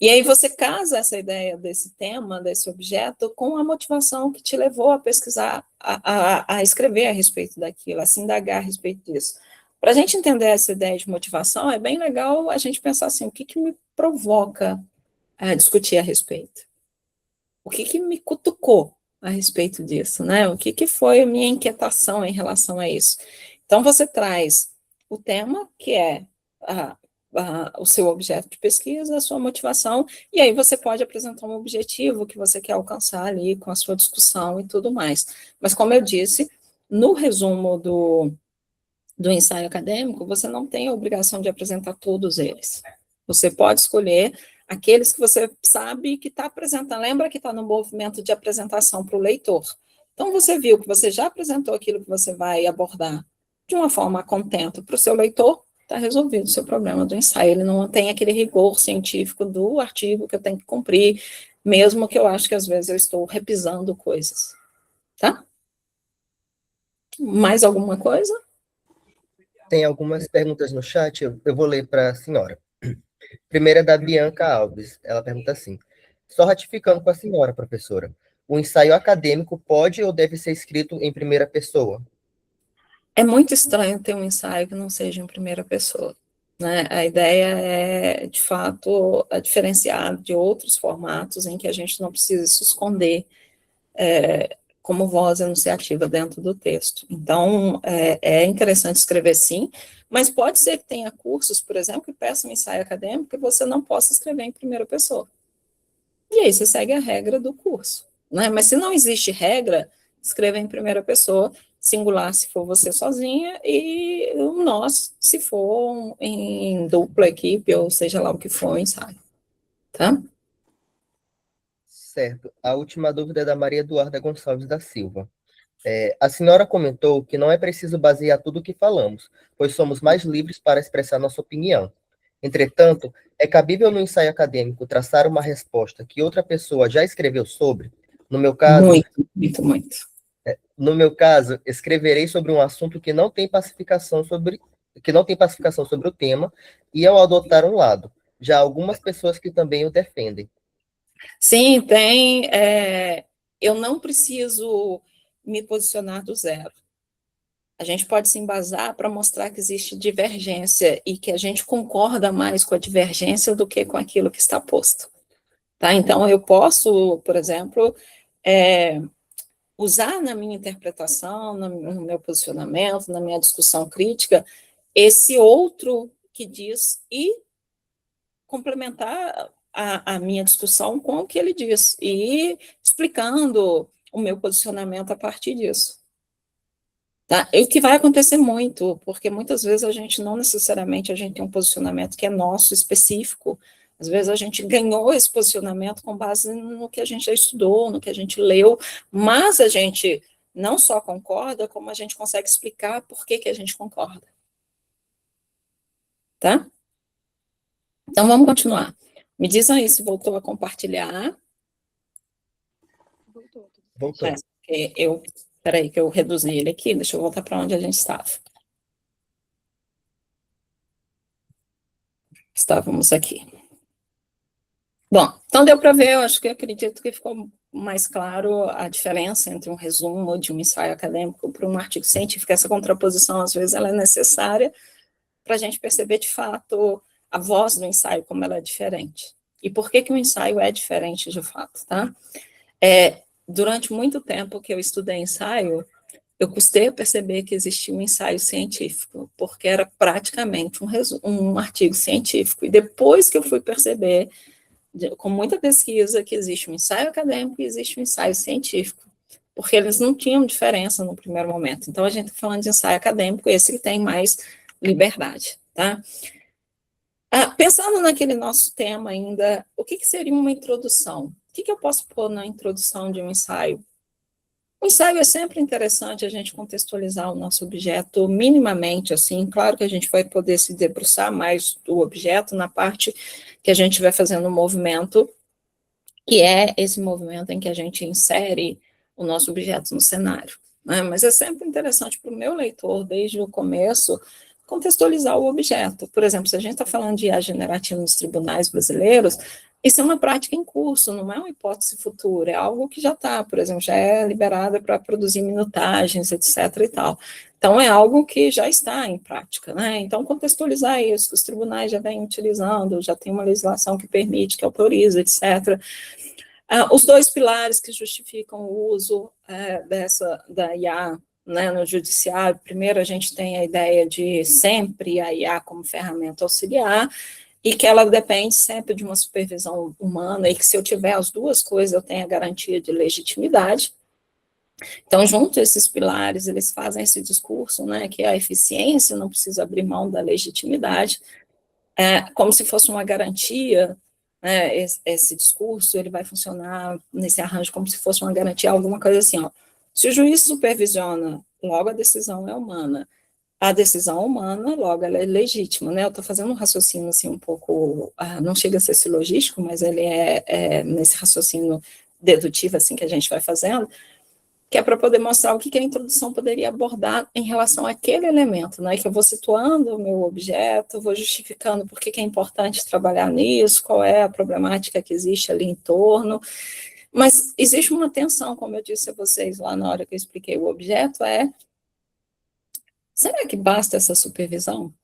Speaker 2: E aí você casa essa ideia desse tema, desse objeto, com a motivação que te levou a pesquisar, a escrever a respeito daquilo, a se indagar a respeito disso. Para a gente entender essa ideia de motivação, é bem legal a gente pensar assim, o que me provoca a discutir a respeito? O que me cutucou a respeito disso, né? O que foi a minha inquietação em relação a isso? Então, você traz o tema, que é o seu objeto de pesquisa, a sua motivação, e aí você pode apresentar um objetivo que você quer alcançar ali com a sua discussão e tudo mais. Mas, como eu disse, no resumo do ensaio acadêmico, você não tem a obrigação de apresentar todos eles. Você pode escolher aqueles que você sabe que está apresentando. Lembra que está no movimento de apresentação para o leitor. Então, você viu que você já apresentou aquilo que você vai abordar de uma forma contenta para o seu leitor, está resolvido o seu problema do ensaio. Ele não tem aquele rigor científico do artigo que eu tenho que cumprir, mesmo que eu acho que às vezes eu estou repisando coisas. Tá? Mais alguma coisa?
Speaker 4: Tem algumas perguntas no chat, eu vou ler para a senhora. Primeira é da Bianca Alves. Ela pergunta assim: só ratificando com a senhora, professora, o ensaio acadêmico pode ou deve ser escrito em primeira pessoa?
Speaker 2: É muito estranho ter um ensaio que não seja em primeira pessoa, né? A ideia é, de fato, diferenciar de outros formatos em que a gente não precisa se esconder como voz enunciativa dentro do texto. Então, é interessante escrever sim, mas pode ser que tenha cursos, por exemplo, que peçam um ensaio acadêmico e você não possa escrever em primeira pessoa. E aí você segue a regra do curso, né? Mas se não existe regra, escreva em primeira pessoa, singular se for você sozinha e nós se for em dupla equipe, ou seja lá o que for o ensaio, tá?
Speaker 4: Certo. A última dúvida é da Maria Eduarda Gonçalves da Silva. A senhora comentou que não é preciso basear tudo o que falamos, pois somos mais livres para expressar nossa opinião. Entretanto, é cabível no ensaio acadêmico traçar uma resposta que outra pessoa já escreveu sobre? No meu caso,
Speaker 2: Muito.
Speaker 4: No meu caso, escreverei sobre um assunto que não tem pacificação sobre o tema e ao adotar um lado. Já há algumas pessoas que também o defendem.
Speaker 2: Sim, tem. Eu não preciso me posicionar do zero. A gente pode se embasar para mostrar que existe divergência e que a gente concorda mais com a divergência do que com aquilo que está posto. Tá? Então, eu posso, por exemplo, usar na minha interpretação, no meu posicionamento, na minha discussão crítica, esse outro que diz e complementar a minha discussão com o que ele diz e explicando o meu posicionamento a partir disso. Tá? E o que vai acontecer muito, porque muitas vezes a gente não necessariamente a gente tem um posicionamento que é nosso, específico. Às vezes a gente ganhou esse posicionamento com base no que a gente já estudou, no que a gente leu, mas a gente não só concorda, como a gente consegue explicar por que a gente concorda. Tá? Então vamos continuar. Me diz aí se voltou a compartilhar.
Speaker 4: Voltou.
Speaker 2: Peraí, que eu reduzi ele aqui, deixa eu voltar para onde a gente estava. Estávamos aqui. Bom, então deu para ver, eu acredito que ficou mais claro a diferença entre um resumo de um ensaio acadêmico para um artigo científico. Essa contraposição, às vezes, ela é necessária para a gente perceber, de fato, a voz do ensaio, como ela é diferente. E por que o ensaio é diferente, de fato, tá? Durante muito tempo que eu estudei ensaio, eu custei a perceber que existia um ensaio científico, porque era praticamente um artigo científico. E depois que eu fui perceber, com muita pesquisa, que existe um ensaio acadêmico e existe um ensaio científico, porque eles não tinham diferença no primeiro momento. Então, a gente está falando de ensaio acadêmico, esse que tem mais liberdade, tá? Pensando naquele nosso tema ainda, o que seria uma introdução? O que eu posso pôr na introdução de um ensaio? O ensaio é sempre interessante a gente contextualizar o nosso objeto minimamente, assim, claro que a gente vai poder se debruçar mais do objeto na parte que a gente vai fazendo o movimento, que é esse movimento em que a gente insere o nosso objeto no cenário, né? Mas é sempre interessante para o meu leitor, desde o começo, contextualizar o objeto. Por exemplo, se a gente está falando de IA generativa nos tribunais brasileiros, isso é uma prática em curso, não é uma hipótese futura, é algo que já está, por exemplo, já é liberada para produzir minutagens, etc. e tal. Então, é algo que já está em prática, né? Então, contextualizar isso, os tribunais já vêm utilizando, já tem uma legislação que permite, que autoriza, etc. Os dois pilares que justificam o uso da IA, né, no judiciário: primeiro, a gente tem a ideia de sempre a IA como ferramenta auxiliar, e que ela depende sempre de uma supervisão humana, e que se eu tiver as duas coisas, eu tenho a garantia de legitimidade. Então, junto a esses pilares, eles fazem esse discurso, né, que a eficiência não precisa abrir mão da legitimidade, como se fosse uma garantia, né, esse discurso, ele vai funcionar nesse arranjo como se fosse uma garantia, alguma coisa assim, ó. Se o juiz supervisiona, logo a decisão é humana. A decisão humana, logo, ela é legítima, né? Eu estou fazendo um raciocínio, assim, um pouco, não chega a ser silogístico, mas ele é nesse raciocínio dedutivo, assim, que a gente vai fazendo, que é para poder mostrar o que a introdução poderia abordar em relação àquele elemento, né? Que eu vou situando o meu objeto, vou justificando por que é importante trabalhar nisso, qual é a problemática que existe ali em torno. Mas existe uma tensão, como eu disse a vocês lá na hora que eu expliquei o objeto, será que basta essa supervisão?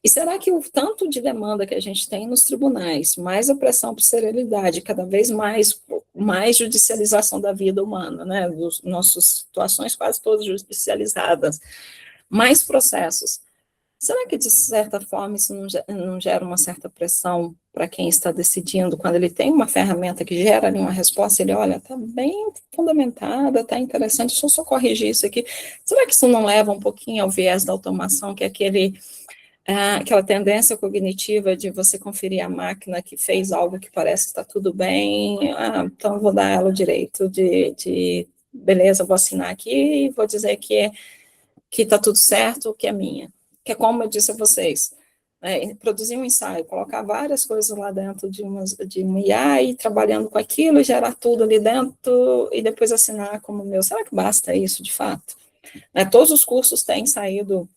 Speaker 2: E será que o tanto de demanda que a gente tem nos tribunais, mais a pressão por serenidade, cada vez mais judicialização da vida humana, né, das nossas situações quase todas judicializadas, mais processos, será que, de certa forma, isso não gera uma certa pressão para quem está decidindo, quando ele tem uma ferramenta que gera ali uma resposta, ele olha, está bem fundamentada, está interessante, deixa eu só corrigir isso aqui. Será que isso não leva um pouquinho ao viés da automação, que é aquela tendência cognitiva de você conferir a máquina que fez algo que parece que está tudo bem, então eu vou dar ela o direito de beleza, vou assinar aqui e vou dizer que está tudo certo, que é minha. Que é como eu disse a vocês, produzir um ensaio, colocar várias coisas lá dentro de uma IA e trabalhando com aquilo, gerar tudo ali dentro e depois assinar como meu. Será que basta isso, de fato? Todos os cursos têm saído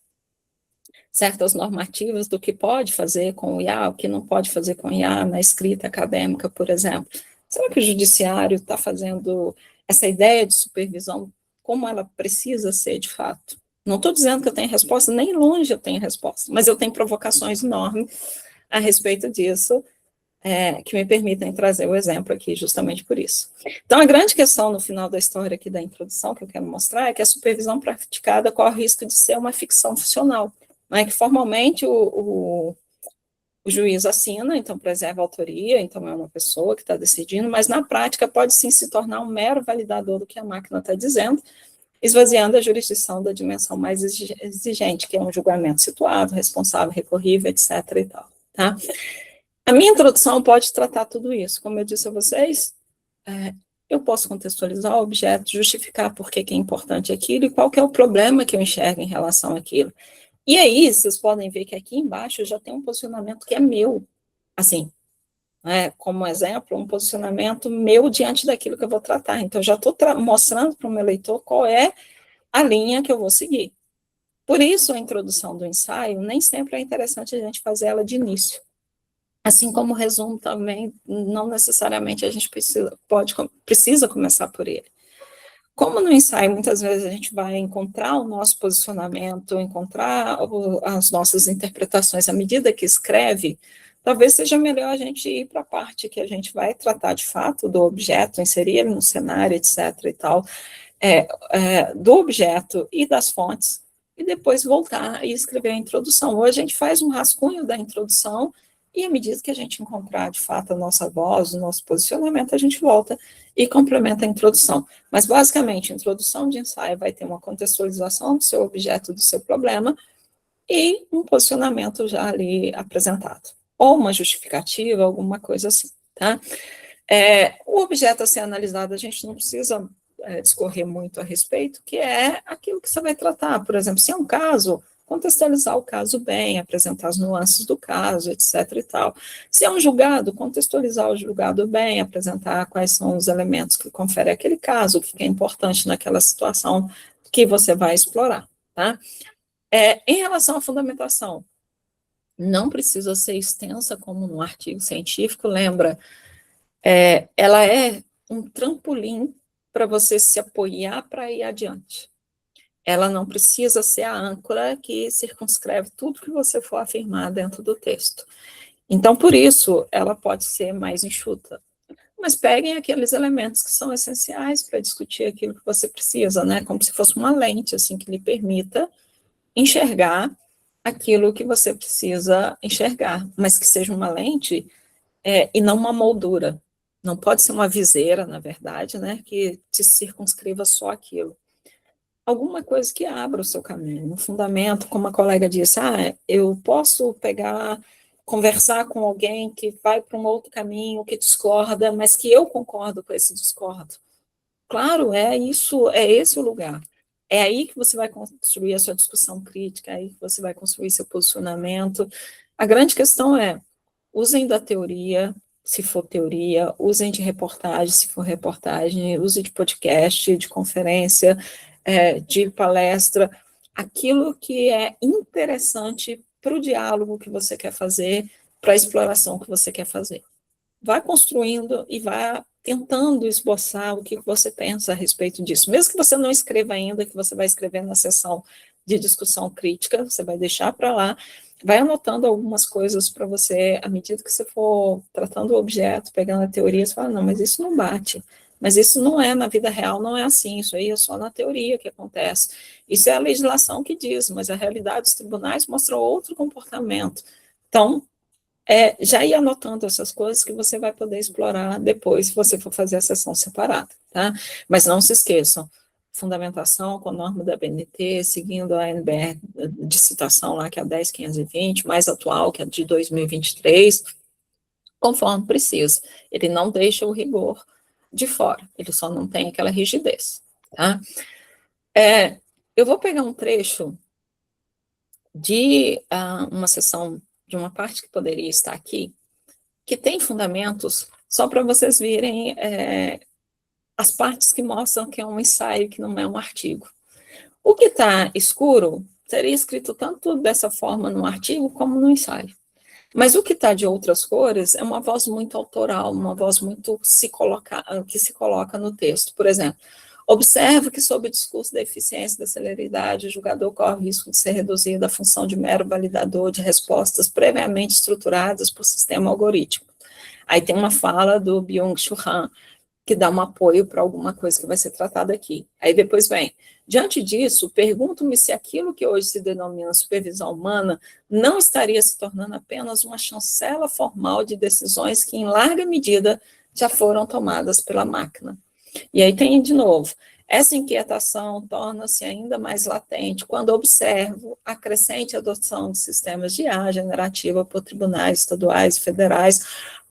Speaker 2: certas normativas do que pode fazer com o IA, o que não pode fazer com o IA na escrita acadêmica, por exemplo. Será que o judiciário está fazendo essa ideia de supervisão como ela precisa ser, de fato? Não estou dizendo que eu tenho resposta, nem longe eu tenho resposta, mas eu tenho provocações enormes a respeito disso, que me permitem trazer o exemplo aqui justamente por isso. Então, a grande questão no final da história aqui da introdução que eu quero mostrar é que a supervisão praticada corre o risco de ser uma ficção funcional, que formalmente o o juiz assina, então preserva a autoria, então é uma pessoa que está decidindo, mas na prática pode sim se tornar um mero validador do que a máquina está dizendo, esvaziando a jurisdição da dimensão mais exigente, que é um julgamento situado, responsável, recorrível, etc. e tal, tá? A minha introdução pode tratar tudo isso. Como eu disse a vocês, eu posso contextualizar o objeto, justificar por que é importante aquilo e qual que é o problema que eu enxergo em relação àquilo. E aí, vocês podem ver que aqui embaixo já tem um posicionamento que é meu, assim, como exemplo, um posicionamento meu diante daquilo que eu vou tratar. Então, eu já estou mostrando para o meu leitor qual é a linha que eu vou seguir. Por isso, a introdução do ensaio, nem sempre é interessante a gente fazer ela de início. Assim como o resumo também, não necessariamente a gente precisa começar por ele. Como no ensaio, muitas vezes a gente vai encontrar o nosso posicionamento, encontrar as nossas interpretações à medida que escreve, talvez seja melhor a gente ir para a parte que a gente vai tratar de fato do objeto, inserir ele no cenário, etc. e tal, do objeto e das fontes, e depois voltar e escrever a introdução. Ou a gente faz um rascunho da introdução, e à medida que a gente encontrar de fato a nossa voz, o nosso posicionamento, a gente volta e complementa a introdução. Mas, basicamente, a introdução de ensaio vai ter uma contextualização do seu objeto, do seu problema, e um posicionamento já ali apresentado. Ou uma justificativa, alguma coisa assim, tá? O objeto a ser analisado, a gente não precisa discorrer muito a respeito, que é aquilo que você vai tratar. Por exemplo, se é um caso, contextualizar o caso bem, apresentar as nuances do caso, etc. e tal. Se é um julgado, contextualizar o julgado bem, apresentar quais são os elementos que conferem aquele caso, o que é importante naquela situação que você vai explorar, tá? Em relação à fundamentação, não precisa ser extensa como num artigo científico, lembra, ela é um trampolim para você se apoiar para ir adiante. Ela não precisa ser a âncora que circunscreve tudo que você for afirmar dentro do texto. Então, por isso, ela pode ser mais enxuta. Mas peguem aqueles elementos que são essenciais para discutir aquilo que você precisa, né? Como se fosse uma lente, assim, que lhe permita enxergar aquilo que você precisa enxergar, mas que seja uma lente e não uma moldura. Não pode ser uma viseira, na verdade, né? Que te circunscreva só aquilo. Alguma coisa que abra o seu caminho, um fundamento, como a colega disse, eu posso conversar com alguém que vai para um outro caminho, que discorda, mas que eu concordo com esse discordo. Claro, é esse o lugar. É aí que você vai construir a sua discussão crítica, é aí que você vai construir seu posicionamento. A grande questão usem da teoria, se for teoria, usem de reportagem, se for reportagem, use de podcast, de conferência, de palestra, aquilo que é interessante para o diálogo que você quer fazer, para a exploração que você quer fazer. Vai construindo e vai tentando esboçar o que você pensa a respeito disso. Mesmo que você não escreva ainda, que você vai escrever na sessão de discussão crítica, você vai deixar para lá, vai anotando algumas coisas para você, à medida que você for tratando o objeto, pegando a teoria, você fala, não, mas isso não bate. Mas isso não é, na vida real, não é assim, isso aí é só na teoria que acontece. Isso é a legislação que diz, mas a realidade dos tribunais mostra outro comportamento. Então, já ir anotando essas coisas que você vai poder explorar depois, se você for fazer a sessão separada, tá? Mas não se esqueçam, fundamentação com a norma da BNT, seguindo a NBR de citação lá, que é a 10.520, mais atual, que é de 2023, conforme precisa. Ele não deixa o rigor de fora, ele só não tem aquela rigidez, tá? Eu vou pegar um trecho de uma sessão, de uma parte que poderia estar aqui, que tem fundamentos, só para vocês virem as partes que mostram que é um ensaio, que não é um artigo. O que está escuro seria escrito tanto dessa forma no artigo como no ensaio. Mas o que está de outras cores é uma voz muito autoral, uma voz muito que se coloca no texto. Por exemplo, observe que sob o discurso da eficiência e da celeridade, o julgador corre o risco de ser reduzido à função de mero validador de respostas previamente estruturadas por sistema algorítmico. Aí tem uma fala do Byung-Chul Han, que dá um apoio para alguma coisa que vai ser tratada aqui. Aí depois vem, diante disso, pergunto-me se aquilo que hoje se denomina supervisão humana não estaria se tornando apenas uma chancela formal de decisões que, em larga medida, já foram tomadas pela máquina. E aí tem, de novo, essa inquietação torna-se ainda mais latente quando observo a crescente adoção de sistemas de IA generativa por tribunais estaduais e federais,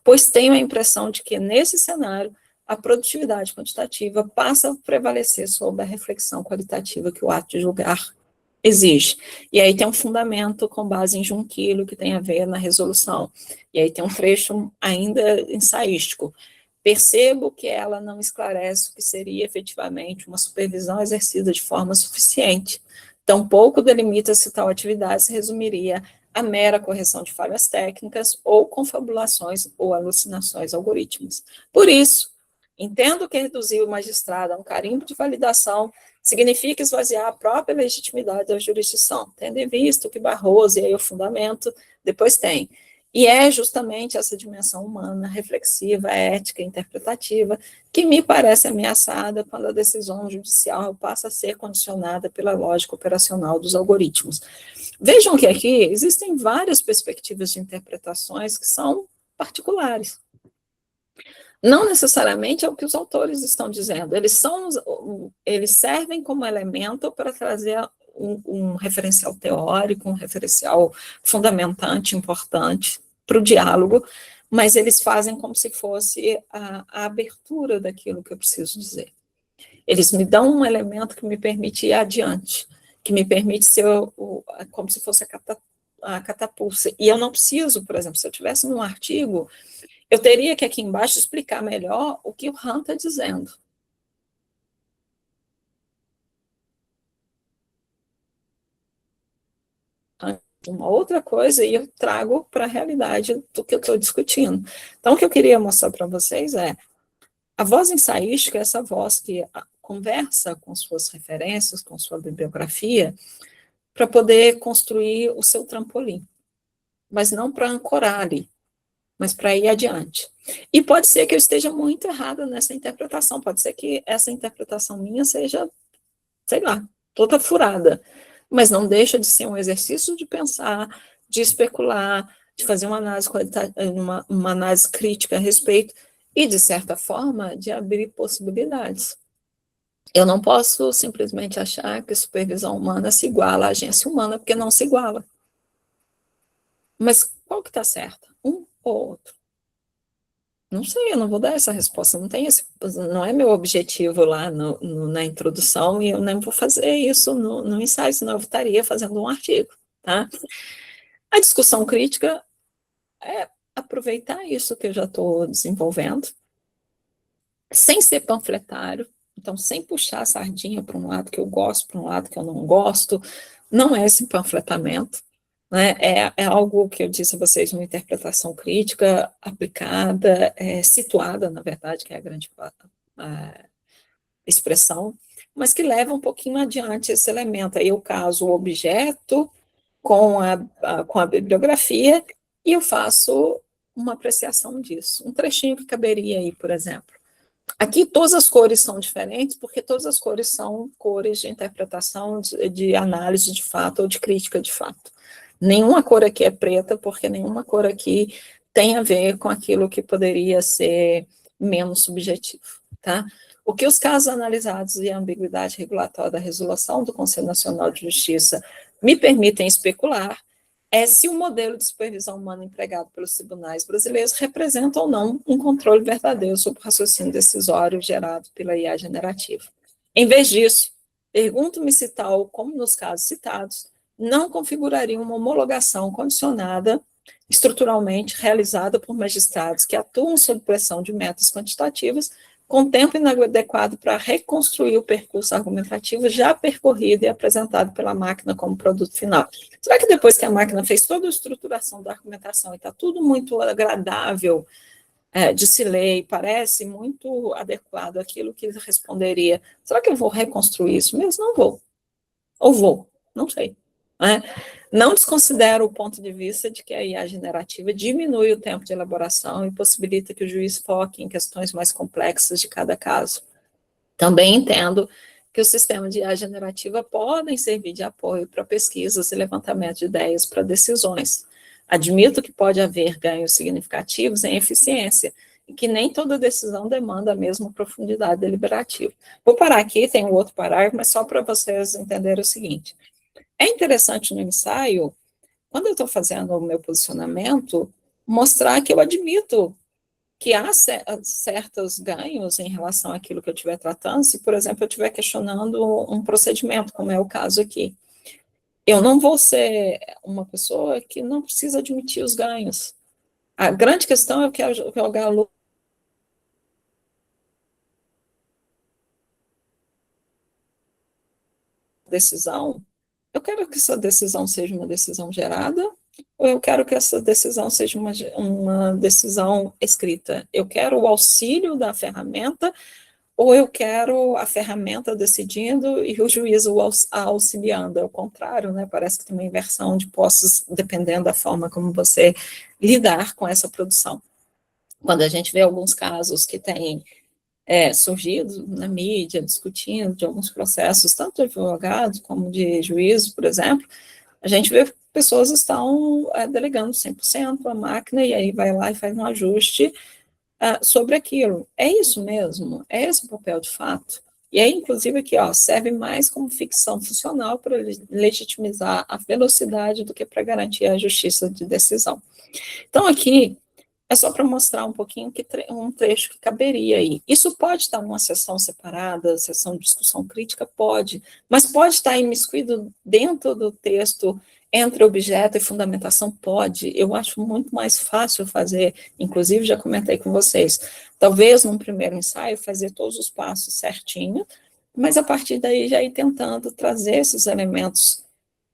Speaker 2: pois tenho a impressão de que, nesse cenário, a produtividade quantitativa passa a prevalecer sobre a reflexão qualitativa que o ato de julgar exige. E aí tem um fundamento com base em Junquillo, que tem a ver na resolução. E aí tem um trecho ainda ensaístico. Percebo que ela não esclarece o que seria efetivamente uma supervisão exercida de forma suficiente. Tampouco delimita se tal atividade se resumiria a mera correção de falhas técnicas ou confabulações ou alucinações algorítmicas. Por isso, entendo que reduzir o magistrado a um carimbo de validação significa esvaziar a própria legitimidade da jurisdição, tendo em vista que Barroso, e aí o fundamento, depois tem. E é justamente essa dimensão humana, reflexiva, ética, interpretativa, que me parece ameaçada quando a decisão judicial passa a ser condicionada pela lógica operacional dos algoritmos. Vejam que aqui existem várias perspectivas de interpretações que são particulares. Não necessariamente é o que os autores estão dizendo, eles servem como elemento para trazer um referencial teórico, um referencial fundamentante, importante para o diálogo, mas eles fazem como se fosse a abertura daquilo que eu preciso dizer. Eles me dão um elemento que me permite ir adiante, que me permite ser como se fosse a catapulta. E eu não preciso, por exemplo, se eu tivesse num artigo, eu teria que aqui embaixo explicar melhor o que o Han está dizendo. Uma outra coisa e eu trago para a realidade do que eu estou discutindo. Então, o que eu queria mostrar para vocês é a voz ensaística, essa voz que conversa com suas referências, com sua bibliografia, para poder construir o seu trampolim, mas não para ancorar ali, mas para ir adiante. E pode ser que eu esteja muito errada nessa interpretação, pode ser que essa interpretação minha seja, sei lá, toda furada, mas não deixa de ser um exercício de pensar, de especular, de fazer uma análise uma análise crítica a respeito e, de certa forma, de abrir possibilidades. Eu não posso simplesmente achar que supervisão humana se iguala à agência humana, porque não se iguala. Mas qual que está certo? Um ou outro? Não sei, eu não vou dar essa resposta, não é meu objetivo lá na introdução, e eu nem vou fazer isso no ensaio, senão eu estaria fazendo um artigo, tá? A discussão crítica é aproveitar isso que eu já estou desenvolvendo, sem ser panfletário, então sem puxar a sardinha para um lado que eu gosto, para um lado que eu não gosto, não é esse panfletamento, né? É algo que eu disse a vocês, uma interpretação crítica, aplicada, situada, na verdade, que é a grande expressão, mas que leva um pouquinho adiante esse elemento. Aí eu caso o objeto com a bibliografia e eu faço uma apreciação disso. Um trechinho que caberia aí, por exemplo. Aqui todas as cores são diferentes, porque todas as cores são cores de interpretação, de análise de fato ou de crítica de fato. Nenhuma cor aqui é preta, porque nenhuma cor aqui tem a ver com aquilo que poderia ser menos subjetivo, tá? O que os casos analisados e a ambiguidade regulatória da resolução do Conselho Nacional de Justiça me permitem especular é se o modelo de supervisão humana empregado pelos tribunais brasileiros representa ou não um controle verdadeiro sobre o raciocínio decisório gerado pela IA generativa. Em vez disso, pergunto-me se tal, como nos casos citados, não configuraria uma homologação condicionada, estruturalmente realizada por magistrados que atuam sob pressão de metas quantitativas, com tempo inadequado para reconstruir o percurso argumentativo já percorrido e apresentado pela máquina como produto final. Será que depois que a máquina fez toda a estruturação da argumentação e está tudo muito agradável de se ler e parece muito adequado àquilo que ele responderia, será que eu vou reconstruir isso mesmo? Não vou. Ou vou, não sei. Não desconsidero o ponto de vista de que a IA generativa diminui o tempo de elaboração e possibilita que o juiz foque em questões mais complexas de cada caso. Também entendo que os sistemas de IA generativa podem servir de apoio para pesquisas e levantamento de ideias para decisões. Admito que pode haver ganhos significativos em eficiência e que nem toda decisão demanda a mesma profundidade deliberativa. Vou parar aqui, tem um outro parágrafo, mas só para vocês entenderem o seguinte. É interessante no ensaio, quando eu estou fazendo o meu posicionamento, mostrar que eu admito que há certos ganhos em relação àquilo que eu estiver tratando, se, por exemplo, eu estiver questionando um procedimento, como é o caso aqui. Eu não vou ser uma pessoa que não precisa admitir os ganhos. A grande questão é que eu jogar a luz decisão, eu quero que essa decisão seja uma decisão gerada, ou eu quero que essa decisão seja uma decisão escrita. Eu quero o auxílio da ferramenta, ou eu quero a ferramenta decidindo e o juiz auxiliando. É o contrário, né? Parece que tem uma inversão de posses, dependendo da forma como você lidar com essa produção. Quando a gente vê alguns casos que têm surgido na mídia, discutindo de alguns processos, tanto de advogados como de juízes, por exemplo, a gente vê que pessoas estão delegando 100% a máquina e aí vai lá e faz um ajuste sobre aquilo. É isso mesmo? É esse o papel de fato? E aí, inclusive, aqui, serve mais como ficção funcional para legitimizar a velocidade do que para garantir a justiça de decisão. Então, aqui, é só para mostrar um pouquinho um trecho que caberia aí. Isso pode estar numa sessão separada, sessão de discussão crítica? Pode, mas pode estar imiscuído dentro do texto, entre objeto e fundamentação? Pode. Eu acho muito mais fácil fazer, inclusive já comentei com vocês, talvez num primeiro ensaio fazer todos os passos certinho, mas a partir daí já ir tentando trazer esses elementos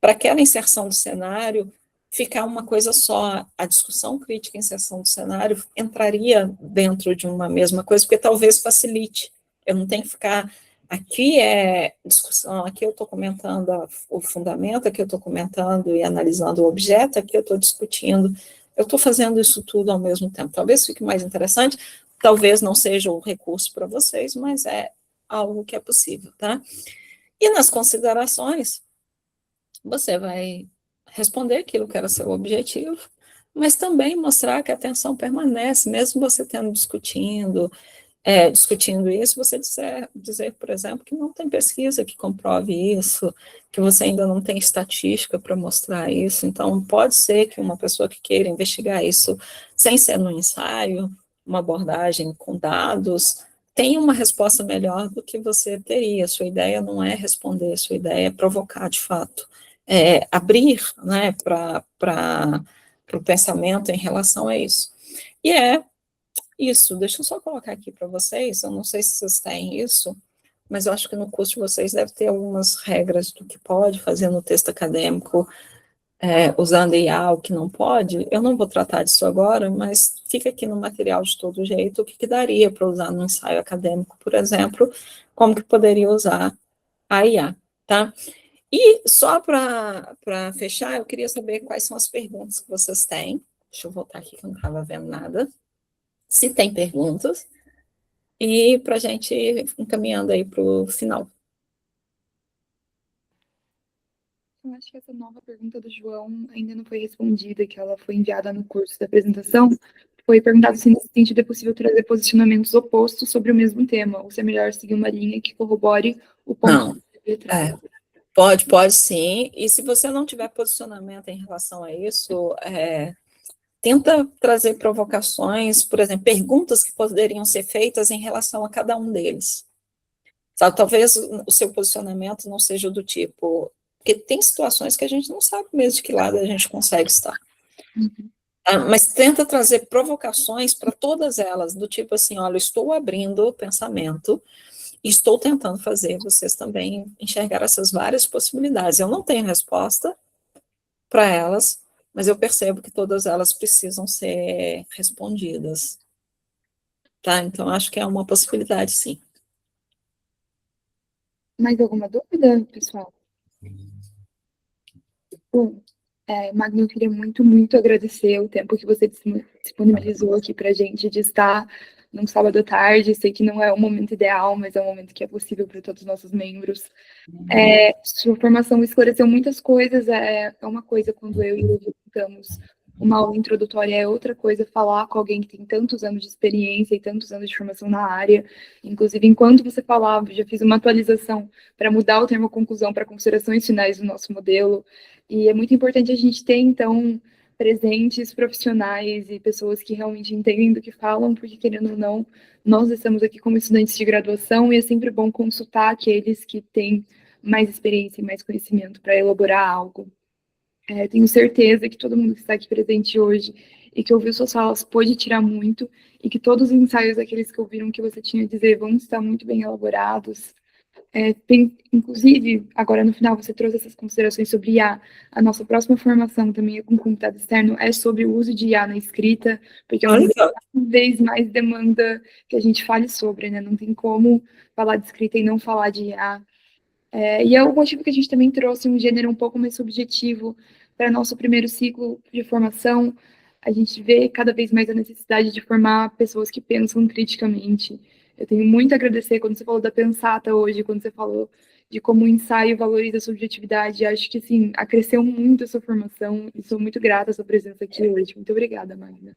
Speaker 2: para aquela inserção do cenário ficar uma coisa só. A discussão crítica e inserção do cenário entraria dentro de uma mesma coisa, porque talvez facilite. Eu não tenho que ficar, aqui é discussão, aqui eu estou comentando o fundamento, aqui eu estou comentando e analisando o objeto, aqui eu estou discutindo, eu estou fazendo isso tudo ao mesmo tempo. Talvez fique mais interessante, talvez não seja um recurso para vocês, mas é algo que é possível, tá? E nas considerações, você vai responder aquilo que era seu objetivo, mas também mostrar que a atenção permanece, mesmo você discutindo isso, você dizer, por exemplo, que não tem pesquisa que comprove isso, que você ainda não tem estatística para mostrar isso. Então, pode ser que uma pessoa que queira investigar isso sem ser no ensaio, uma abordagem com dados, tenha uma resposta melhor do que você teria. Sua ideia não é responder, sua ideia é provocar, de fato. Abrir, né, para o pensamento em relação a isso. E isso, deixa eu só colocar aqui para vocês, eu não sei se vocês têm isso, mas eu acho que no curso de vocês deve ter algumas regras do que pode fazer no texto acadêmico, usando IA, o que não pode. Eu não vou tratar disso agora, mas fica aqui no material de todo jeito o que daria para usar no ensaio acadêmico, por exemplo, como que poderia usar a IA, tá? E só para fechar, eu queria saber quais são as perguntas que vocês têm. Deixa eu voltar aqui que eu não estava vendo nada. Se tem perguntas. E para a gente ir encaminhando aí para o final.
Speaker 1: Eu acho que essa nova pergunta do João ainda não foi respondida, que ela foi enviada no curso da apresentação. Foi perguntado se nesse sentido é possível trazer posicionamentos opostos sobre o mesmo tema, ou se é melhor seguir uma linha que corrobore o ponto que você traz.
Speaker 2: Pode sim. E se você não tiver posicionamento em relação a isso, tenta trazer provocações, por exemplo, perguntas que poderiam ser feitas em relação a cada um deles. Sabe, talvez o seu posicionamento não seja do tipo... Porque tem situações que a gente não sabe mesmo de que lado a gente consegue estar.
Speaker 1: Uhum.
Speaker 2: Mas tenta trazer provocações para todas elas, do tipo assim, olha, estou abrindo o pensamento e estou tentando fazer vocês também enxergar essas várias possibilidades. Eu não tenho resposta para elas, mas eu percebo que todas elas precisam ser respondidas. Tá? Então, acho que é uma possibilidade, sim.
Speaker 1: Mais alguma dúvida, pessoal? Bom, Magno, eu queria muito, muito agradecer o tempo que você disponibilizou aqui para a gente de estar num sábado à tarde. Sei que não é o momento ideal, mas é um momento que é possível para todos os nossos membros. Sua formação esclareceu muitas coisas. É uma coisa quando eu e o Levi tentamos uma aula introdutória, é outra coisa falar com alguém que tem tantos anos de experiência e tantos anos de formação na área. Inclusive, enquanto você falava, já fiz uma atualização para mudar o termo conclusão para considerações finais do nosso modelo. E é muito importante a gente ter, então, presentes profissionais e pessoas que realmente entendem do que falam, porque, querendo ou não, nós estamos aqui como estudantes de graduação e é sempre bom consultar aqueles que têm mais experiência e mais conhecimento para elaborar algo. Tenho certeza que todo mundo que está aqui presente hoje e que ouviu suas falas pôde tirar muito e que todos os ensaios, aqueles que ouviram o que você tinha a dizer, vão estar muito bem elaborados. Inclusive, agora no final você trouxe essas considerações sobre IA. A nossa próxima formação também com convidado externo é sobre o uso de IA na escrita, porque é uma coisa que cada vez mais demanda que a gente fale sobre, né? Não tem como falar de escrita e não falar de IA. E é o motivo que a gente também trouxe um gênero um pouco mais subjetivo para nosso primeiro ciclo de formação. A gente vê cada vez mais a necessidade de formar pessoas que pensam criticamente. Eu tenho muito a agradecer quando você falou da Pensata hoje, quando você falou de como o ensaio valoriza a subjetividade. Acho que, sim, acresceu muito a sua formação e sou muito grata à sua presença aqui hoje. Muito obrigada, Magda.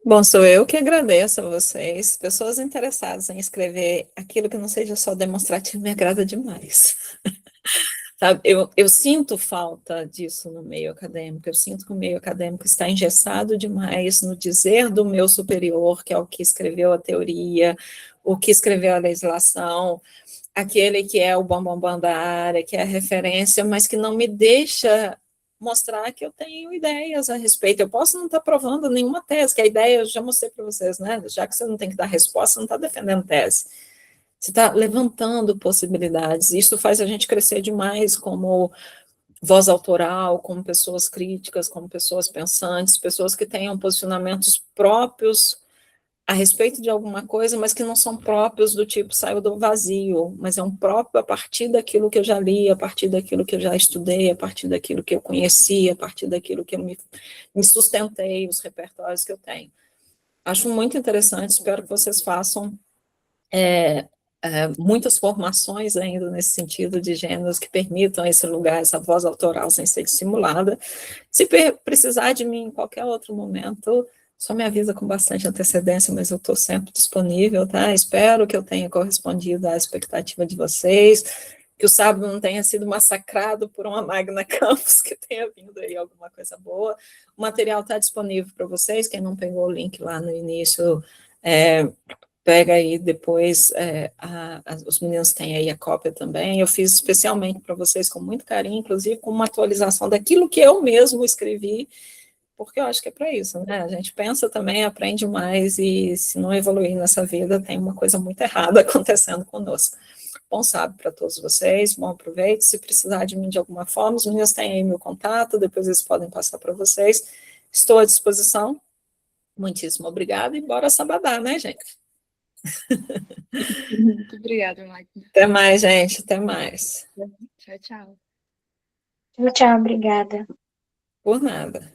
Speaker 2: Bom, sou eu que agradeço a vocês. Pessoas interessadas em escrever aquilo que não seja só demonstrativo me agrada demais. Sabe, eu sinto falta disso no meio acadêmico, eu sinto que o meio acadêmico está engessado demais no dizer do meu superior, que é o que escreveu a teoria, o que escreveu a legislação, aquele que é o bambambam da área, que é a referência, mas que não me deixa mostrar que eu tenho ideias a respeito. Eu posso não estar provando nenhuma tese, que a ideia eu já mostrei para vocês, né? Já que você não tem que dar resposta, você não está defendendo tese. Você está levantando possibilidades. Isso faz a gente crescer demais como voz autoral, como pessoas críticas, como pessoas pensantes, pessoas que tenham posicionamentos próprios a respeito de alguma coisa, mas que não são próprios do tipo saiu do vazio, mas é um próprio a partir daquilo que eu já li, a partir daquilo que eu já estudei, a partir daquilo que eu conheci, a partir daquilo que eu me sustentei, os repertórios que eu tenho. Acho muito interessante, espero que vocês façam muitas formações ainda nesse sentido de gêneros que permitam esse lugar, essa voz autoral sem ser dissimulada. Se precisar de mim em qualquer outro momento, só me avisa com bastante antecedência, mas eu estou sempre disponível, tá? Espero que eu tenha correspondido à expectativa de vocês, que o sábado não tenha sido massacrado por uma Magna Campus, que tenha vindo aí alguma coisa boa. O material está disponível para vocês, quem não pegou o link lá no início, pega aí depois, os meninos têm aí a cópia também, eu fiz especialmente para vocês com muito carinho, inclusive com uma atualização daquilo que eu mesmo escrevi, porque eu acho que é para isso, né? A gente pensa também, aprende mais, e se não evoluir nessa vida, tem uma coisa muito errada acontecendo conosco. Bom sábado para todos vocês, bom aproveito, se precisar de mim de alguma forma, os meninos têm aí meu contato, depois eles podem passar para vocês, estou à disposição, muitíssimo obrigada, e bora sabadar, né, gente?
Speaker 1: Muito obrigada, Magda.
Speaker 2: Até mais, gente, até mais.
Speaker 1: Tchau, tchau.
Speaker 3: Tchau, tchau, obrigada.
Speaker 2: Por nada.